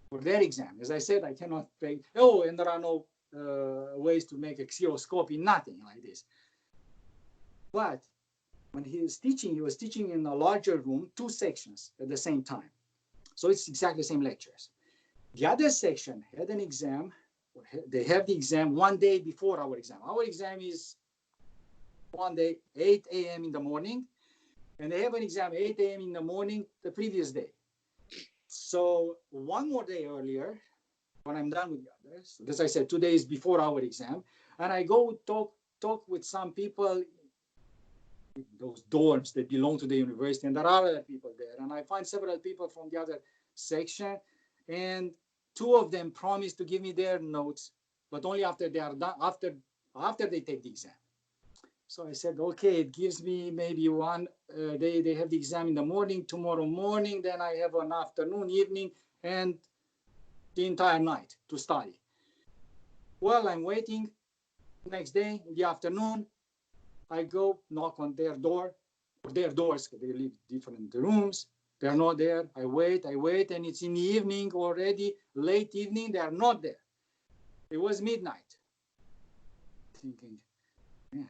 for their exam. As I said, I cannot pay. Oh, and there are no ways to make a xeroscopy, nothing like this. But when he was teaching in a larger room, 2 sections at the same time. So it's exactly the same lectures. The other section had an exam. They have the exam one day before our exam. Our exam is one day, 8 a.m. in the morning, and they have an exam 8 a.m. in the morning the previous day. So one more day earlier, when I'm done with the others, as I said, 2 days before our exam, and I go talk with some people in those dorms that belong to the university, and there are other people there, and I find several people from the other section, and 2 of them promised to give me their notes, but only after they are done, after they take the exam. So I said, okay, it gives me maybe one day. They have the exam in the morning, tomorrow morning, then I have an afternoon, evening, and the entire night to study. Well, I'm waiting. Next day in the afternoon, I go knock on their door, or their doors, because they live different rooms. They're not there. I wait, and it's in the evening already, late evening. They are not there. It was midnight. Thinking, man,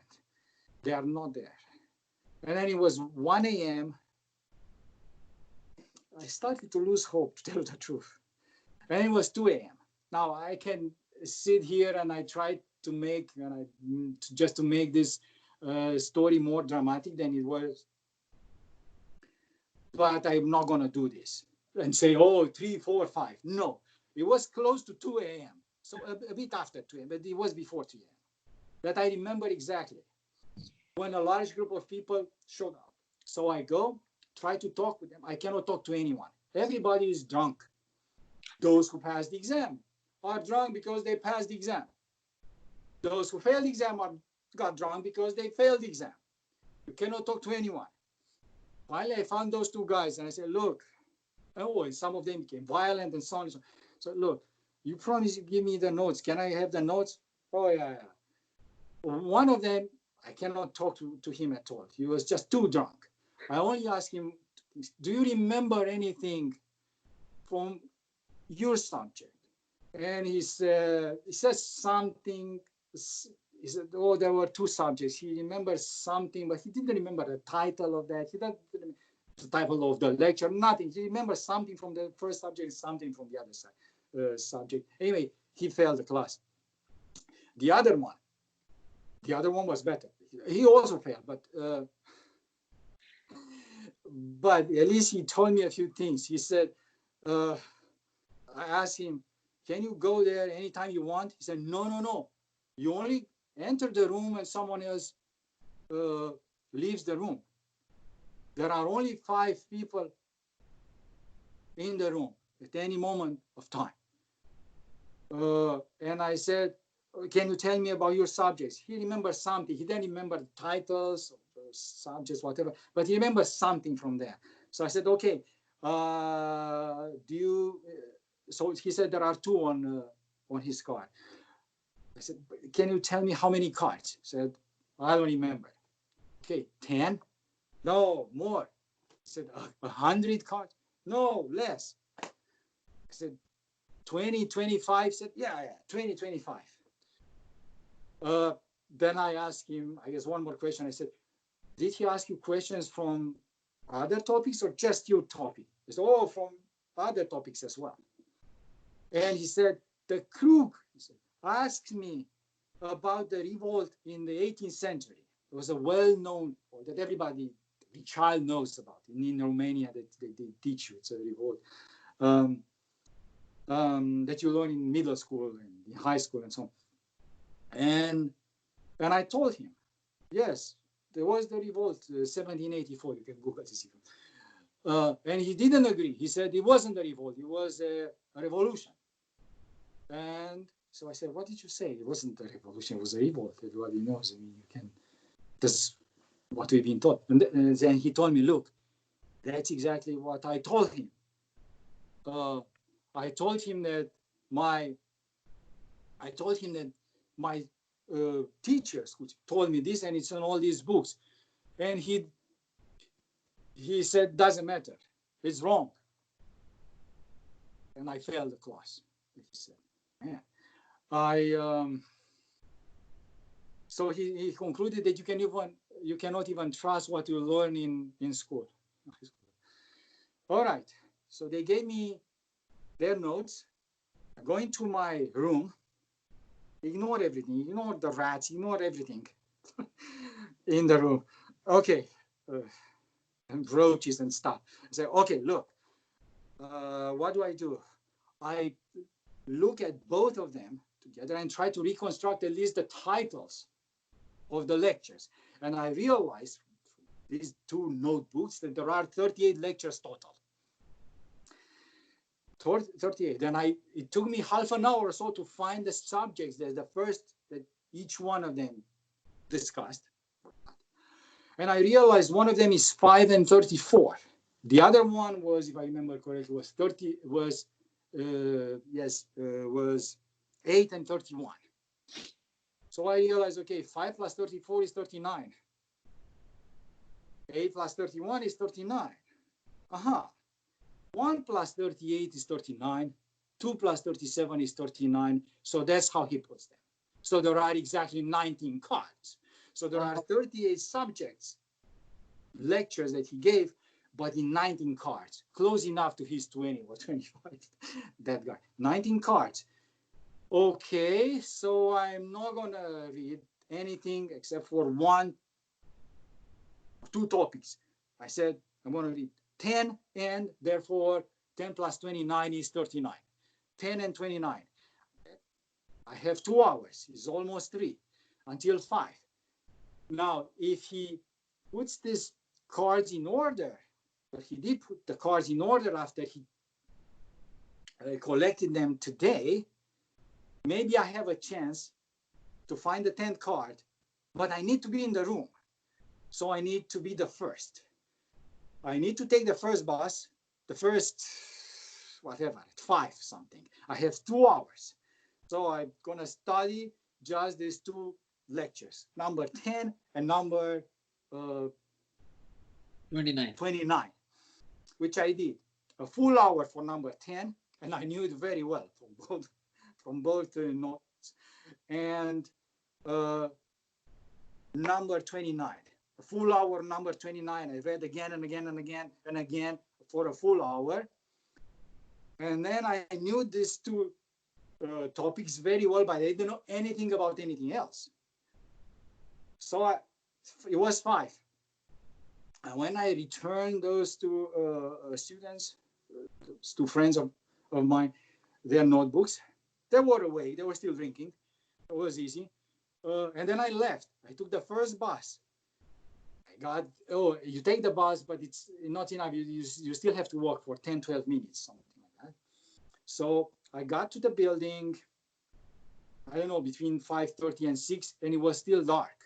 they are not there. And then it was 1 a.m. I started to lose hope, to tell the truth. And it was 2 a.m. Now I can sit here and I try to make, just to make this story more dramatic than it was. But I'm not going to do this and say, oh, 3, 4, 5. No, it was close to 2 a.m. So a bit after 2 a.m., but it was before 2 a.m. That I remember exactly when a large group of people showed up. So I go, try to talk with them. I cannot talk to anyone. Everybody is drunk. Those who passed the exam are drunk because they passed the exam. Those who failed the exam got drunk because they failed the exam. You cannot talk to anyone. Finally, I found those 2 guys and I said, look, oh, and some of them became violent and so on and so on. So look, you promised you give me the notes. Can I have the notes? Oh, yeah. One of them, I cannot talk to him at all. He was just too drunk. I only asked him, do you remember anything from your subject? And he says something. He said, oh, there were 2 subjects. He remembers something, but he didn't remember the title of that. He didn't remember the title of the lecture, nothing. He remembers something from the first subject, something from the other side, subject. Anyway, he failed the class. The other one was better. He also failed, but at least he told me a few things. He said, I asked him, can you go there anytime you want? He said, no. You only enter the room when someone else leaves the room. There are only 5 people in the room at any moment of time. And I said, can you tell me about your subjects? He remembers something. He didn't remember the titles, subjects, whatever, but he remembers something from there. So I said, okay, so he said there are 2 on his card. I said, can you tell me how many cards? He said, I don't remember. Okay, 10? No, more. I said, 100 cards? No, less. I said, 20, 25? He said, yeah, 20, 25. Then I asked him, I guess, one more question. I said, did he ask you questions from other topics or just your topic? He said, oh, from other topics as well. And he said, the Krug asked me about the revolt in the 18th century. It was a well-known, that every child knows about. In Romania, that they teach you, it's a revolt that you learn in middle school and in high school and so on. And I told him, yes, there was the revolt, 1784. You can Google this. And he didn't agree. He said it wasn't a revolt. It was a revolution. And so I said, what did you say? It wasn't a revolution. It was a revolt. Everybody knows. I mean, that's what we've been taught. And then he told me, look, that's exactly what I told him. I told him that my teachers who told me this, and it's in all these books. And he said, doesn't matter, it's wrong. And I failed the class. He said, man, so he concluded that you cannot even trust what you learn in school. All right, so they gave me their notes. I go into my room, ignore everything, ignore the rats, ignore everything in the room. Okay, and roaches and stuff. I say, okay, look, what do? I look at both of them together and try to reconstruct at least the titles of the lectures. And I realized from these two notebooks that there are 38 lectures total. 38. Then it took me half an hour or so to find the subjects that each one of them discussed. And I realized one of them is 5 and 34. The other one was, if I remember correctly, was 8 and 31. So I realized, okay, 5 plus 34 is 39. 8 plus 31 is 39. 1 plus 38 is 39. 2 plus 37 is 39. So that's how he puts them. So there are exactly 19 cards. So there are 38 subjects, lectures that he gave, but in 19 cards, close enough to his 20 or 25, that guy, 19 cards. Okay, so I'm not gonna read anything except for 1 or 2 topics. I said, I'm gonna read 10, and therefore 10 plus 29 is 39. 10 and 29. I have 2 hours, it's almost 3, until 5. Now, if he puts these cards in order, but he did put the cards in order after he collected them today, maybe I have a chance to find the 10th card, but I need to be in the room. So I need to be the first. I need to take the first bus, the first, whatever, at 5 something. I have 2 hours. So I'm gonna study just these 2 lectures, number 10 and number 29, which I did. A full hour for number 10, and I knew it very well from both notes. And number 29, a full hour, number 29. I read again and again and again and again for a full hour. And then I knew these 2 topics very well, but I didn't know anything about anything else. So it was 5. And when I returned those 2 students, those 2 friends of mine, their notebooks, they were away. They were still drinking. It was easy. And then I left. I took the first bus. You take the bus, but it's not enough. You still have to walk for 10, 12 minutes, something like that. So I got to the building, I don't know, between 5:30 and 6, and it was still dark.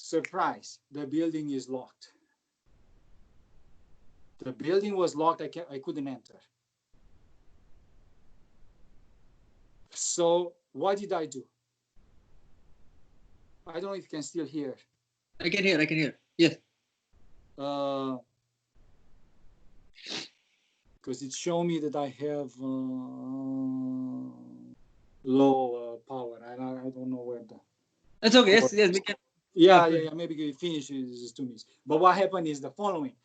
Surprise, the building is locked. The building was locked. I couldn't enter. So what did I do? I don't know if you can still hear. I can hear. Yes. Because it showed me that I have low power. I don't know where the... That's okay. Yes, we can. Yeah, maybe we finish in 2 minutes. But what happened is the following.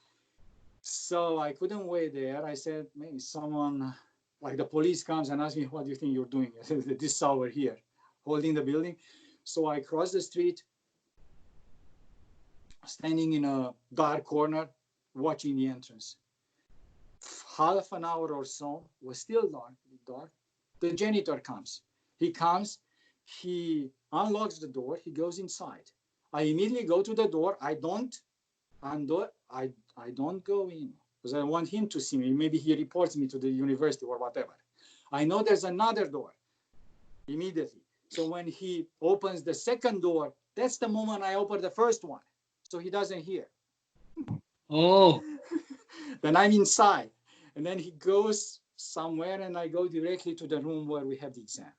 So I couldn't wait there. I said, maybe someone, like the police comes and asks me, what do you think you're doing at this hour here, holding the building? So I crossed the street, standing in a dark corner, watching the entrance. Half an hour or so, was still dark. The janitor comes. He comes, he unlocks the door, he goes inside. I immediately go to the door. I don't go in because I want him to see me. Maybe he reports me to the university or whatever. I know there's another door immediately. So when he opens the second door, that's the moment I open the first one. So he doesn't hear. Oh. Then I'm inside. And then he goes somewhere and I go directly to the room where we have the exam.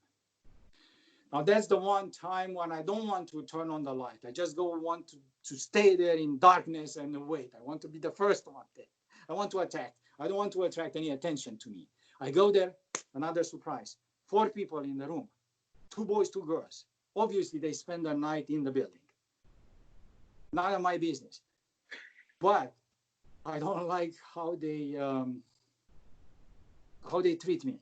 Now that's the one time when I don't want to turn on the light. I just want to stay there in darkness and wait. I want to be the first one there. I want to attack. I don't want to attract any attention to me. I go there, another surprise. 4 people in the room, 2 boys, 2 girls. Obviously, they spend the night in the building. None of my business. But I don't like how they treat me.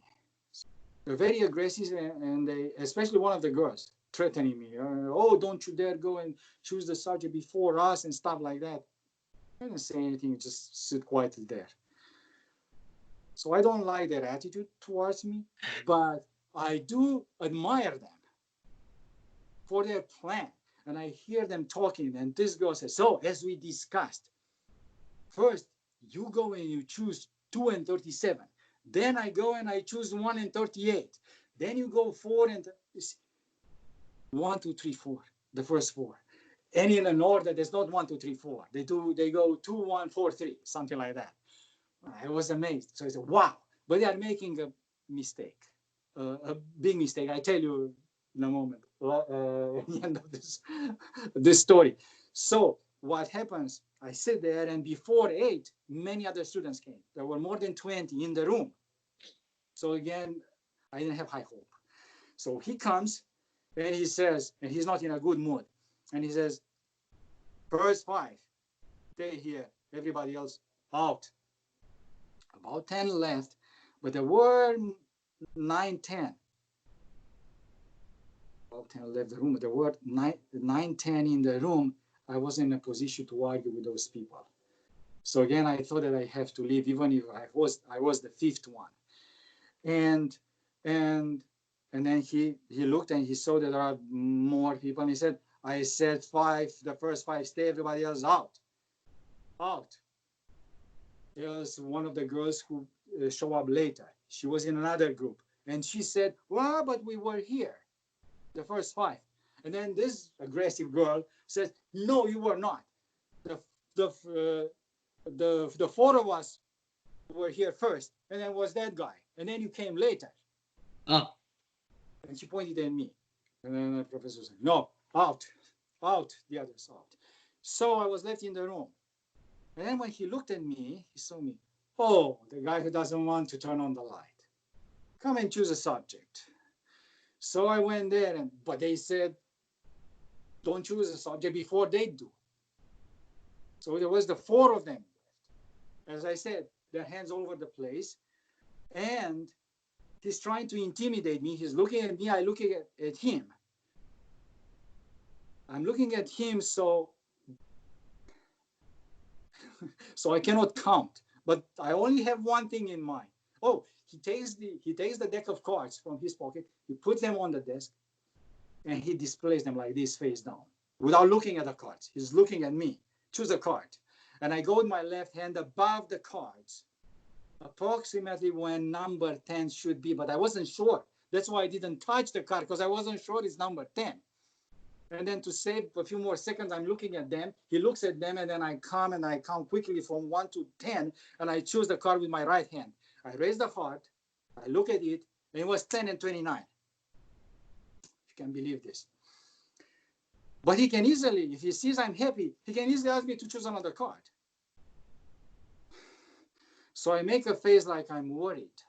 They're very aggressive, and they, especially one of the girls, threatening me. Oh, don't you dare go and choose the subject before us and stuff like that. I didn't say anything, just sit quietly there. So I don't like their attitude towards me, but I do admire them for their plan. And I hear them talking, and this girl says, so as we discussed, first you go and you choose 2 and 37. Then I go and I choose 1 and 38. Then you go 4 and 1, 2, 3, 4, the first 4. And in an order, there's not 1, 2, 3, 4. They go 2, 1, 4, 3, something like that. I was amazed. So I said, wow, but they are making a mistake, a big mistake. I tell you in a moment, at the end of this story. So what happens, I sit there, and before 8, many other students came. There were more than 20 in the room. So again, I didn't have high hope. So he comes, and he says, and he's not in a good mood, and he says, first 5, stay here, everybody else out. About 10 left, but there were 9, 10. About 10 left the room, but there were 9, 10 in the room. I wasn't in a position to argue with those people. So again, I thought that I have to leave, even if I was the 5th one. And then he looked, and he saw that there are more people, and he said, I said 5, the first 5 stay, everybody else out. There was one of the girls who show up later. She was in another group, and she said, well, but we were here, the first 5. And then this aggressive girl said, no, you were not. The 4 of us were here first, and then was that guy, and then you came later. And she pointed at me, and then the professor said, no, out, the others out. So I was left in the room. And then when he looked at me, he saw me. Oh, the guy who doesn't want to turn on the light. Come and choose a subject. So I went there, but they said, don't choose a subject before they do. So there was the 4 of them. As I said, their hands all over the place. And he's trying to intimidate me. He's looking at me. I'm looking at him. I'm looking at him, so I cannot count. But I only have one thing in mind. Oh, he takes the deck of cards from his pocket. He puts them on the desk, and he displays them like this, face down, without looking at the cards. He's looking at me. Choose a card. And I go with my left hand above the cards, approximately when number 10 should be, but I wasn't sure. That's why I didn't touch the card, because I wasn't sure it's number 10. And then to save a few more seconds, I'm looking at them. He looks at them, and then I come and I count quickly from 1 to 10, and I choose the card with my right hand. I raise the heart, I look at it, and it was 10 and 29. You can believe this. But he can easily, if he sees I'm happy, he can easily ask me to choose another card. So I make a face like I'm worried.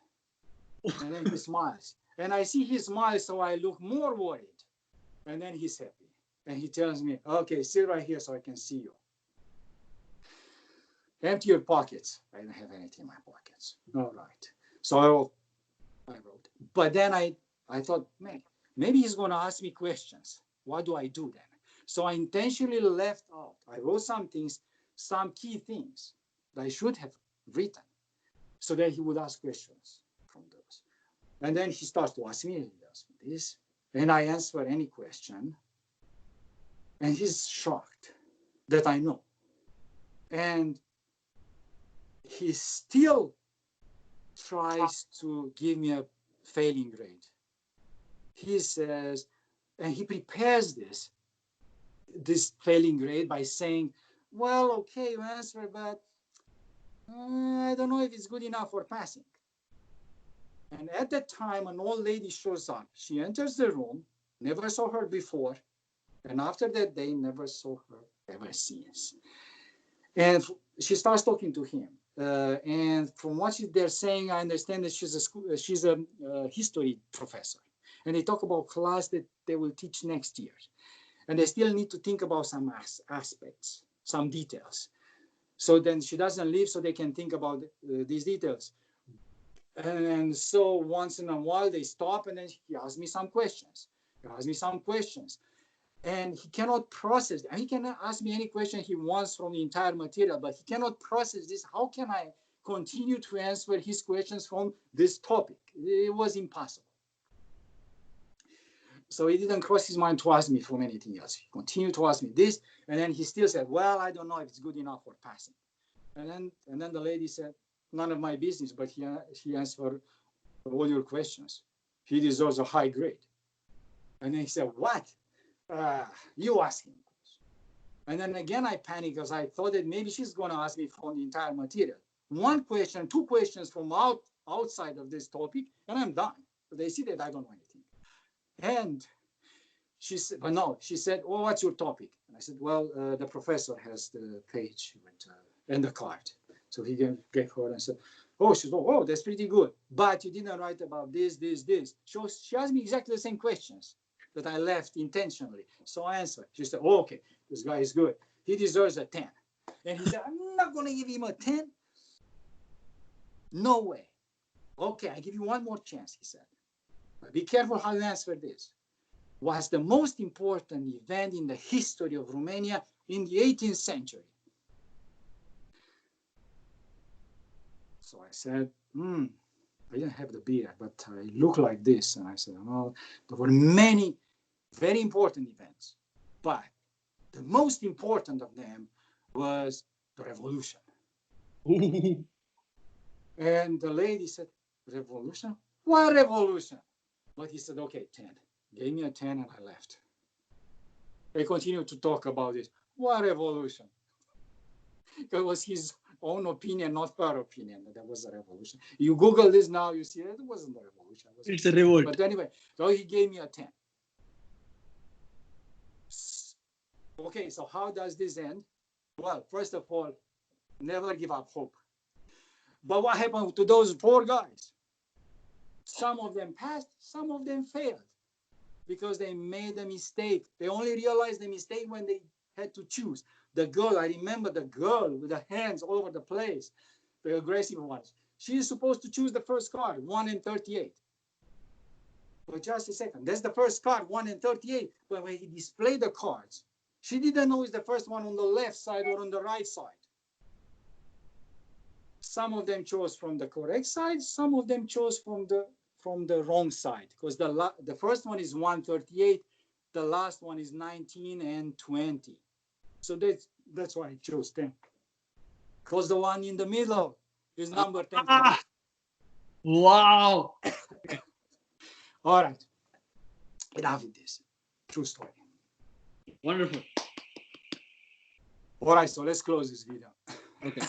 And then he smiles. And I see he smiles, so I look more worried. And then he's happy. And he tells me, okay, sit right here so I can see you. Empty your pockets. I don't have anything in my pockets. All right. So I wrote. But then I thought, man, maybe he's going to ask me questions. What do I do then? So I intentionally left out. I wrote some things, some key things that I should have written, so that he would ask questions from those. And then he starts to ask me, he asks me this, and I answer any question. And he's shocked that I know. And he still tries to give me a failing grade. He says, and he prepares this failing grade by saying, well, okay, you answer, but I don't know if it's good enough for passing. And at that time, an old lady shows up. She enters the room, never saw her before. And after that, they never saw her ever since. And she starts talking to him. And from what they're saying, I understand that she's a history professor. And they talk about class that they will teach next year. And they still need to think about some aspects, some details. So then she doesn't leave so they can think about these details. And so once in a while they stop and then he asks me some questions. And he cannot process. And he can ask me any question he wants from the entire material, but he cannot process this. How can I continue to answer his questions from this topic? It was impossible. So he didn't cross his mind to ask me from anything else. He continued to ask me this, and then he still said, well, I don't know if it's good enough for passing. And then the lady said, none of my business, but he answered all your questions. He deserves a high grade. And then he said, what? You ask him. And then again, I panicked because I thought that maybe she's going to ask me from the entire material. One question, two questions from outside of this topic, and I'm done. So they see that I don't know anything. And she said, but no, she said, oh, what's your topic? And I said, well, the professor has the page and the card. So he gave her and said, oh, she said, oh, that's pretty good. But you didn't write about this. So she asked me exactly the same questions that I left intentionally. So I answered. She said, oh, okay, this guy is good. He deserves a 10. And he said, I'm not going to give him a 10. No way. Okay, I give you one more chance, he said. But be careful how you answer this. Was the most important event in the history of Romania in the 18th century? So I said, I didn't have the beard, but I look like this. And I said, well, there were many very important events, but the most important of them was the revolution. And the lady said, revolution? What revolution? But he said, okay, 10. Gave me a 10 and I left. They continued to talk about it. What revolution? It was his own opinion, not her opinion, that there was a revolution. You Google this now, you see it wasn't a revolution. It's a revolt. But anyway, so he gave me a 10. Okay, so how does this end? Well, first of all, never give up hope. But what happened to those 4 guys? Some of them passed, some of them failed because they made a mistake. They only realized the mistake when they had to choose. The girl, I remember the girl with the hands all over the place, the aggressive ones. She is supposed to choose the first card, 1 and 38. But just a second, that's the first card, 1 and 38. But when he displayed the cards, she didn't know it's the first one on the left side or on the right side. Some of them chose from the correct side, some of them chose from the wrong side, because the first one is 138, the last one is 19 and 20. So that's why I chose 10. Because the one in the middle is number 10. Wow. All right. Enough with this. True story. Wonderful. All right, so let's close this video. Okay.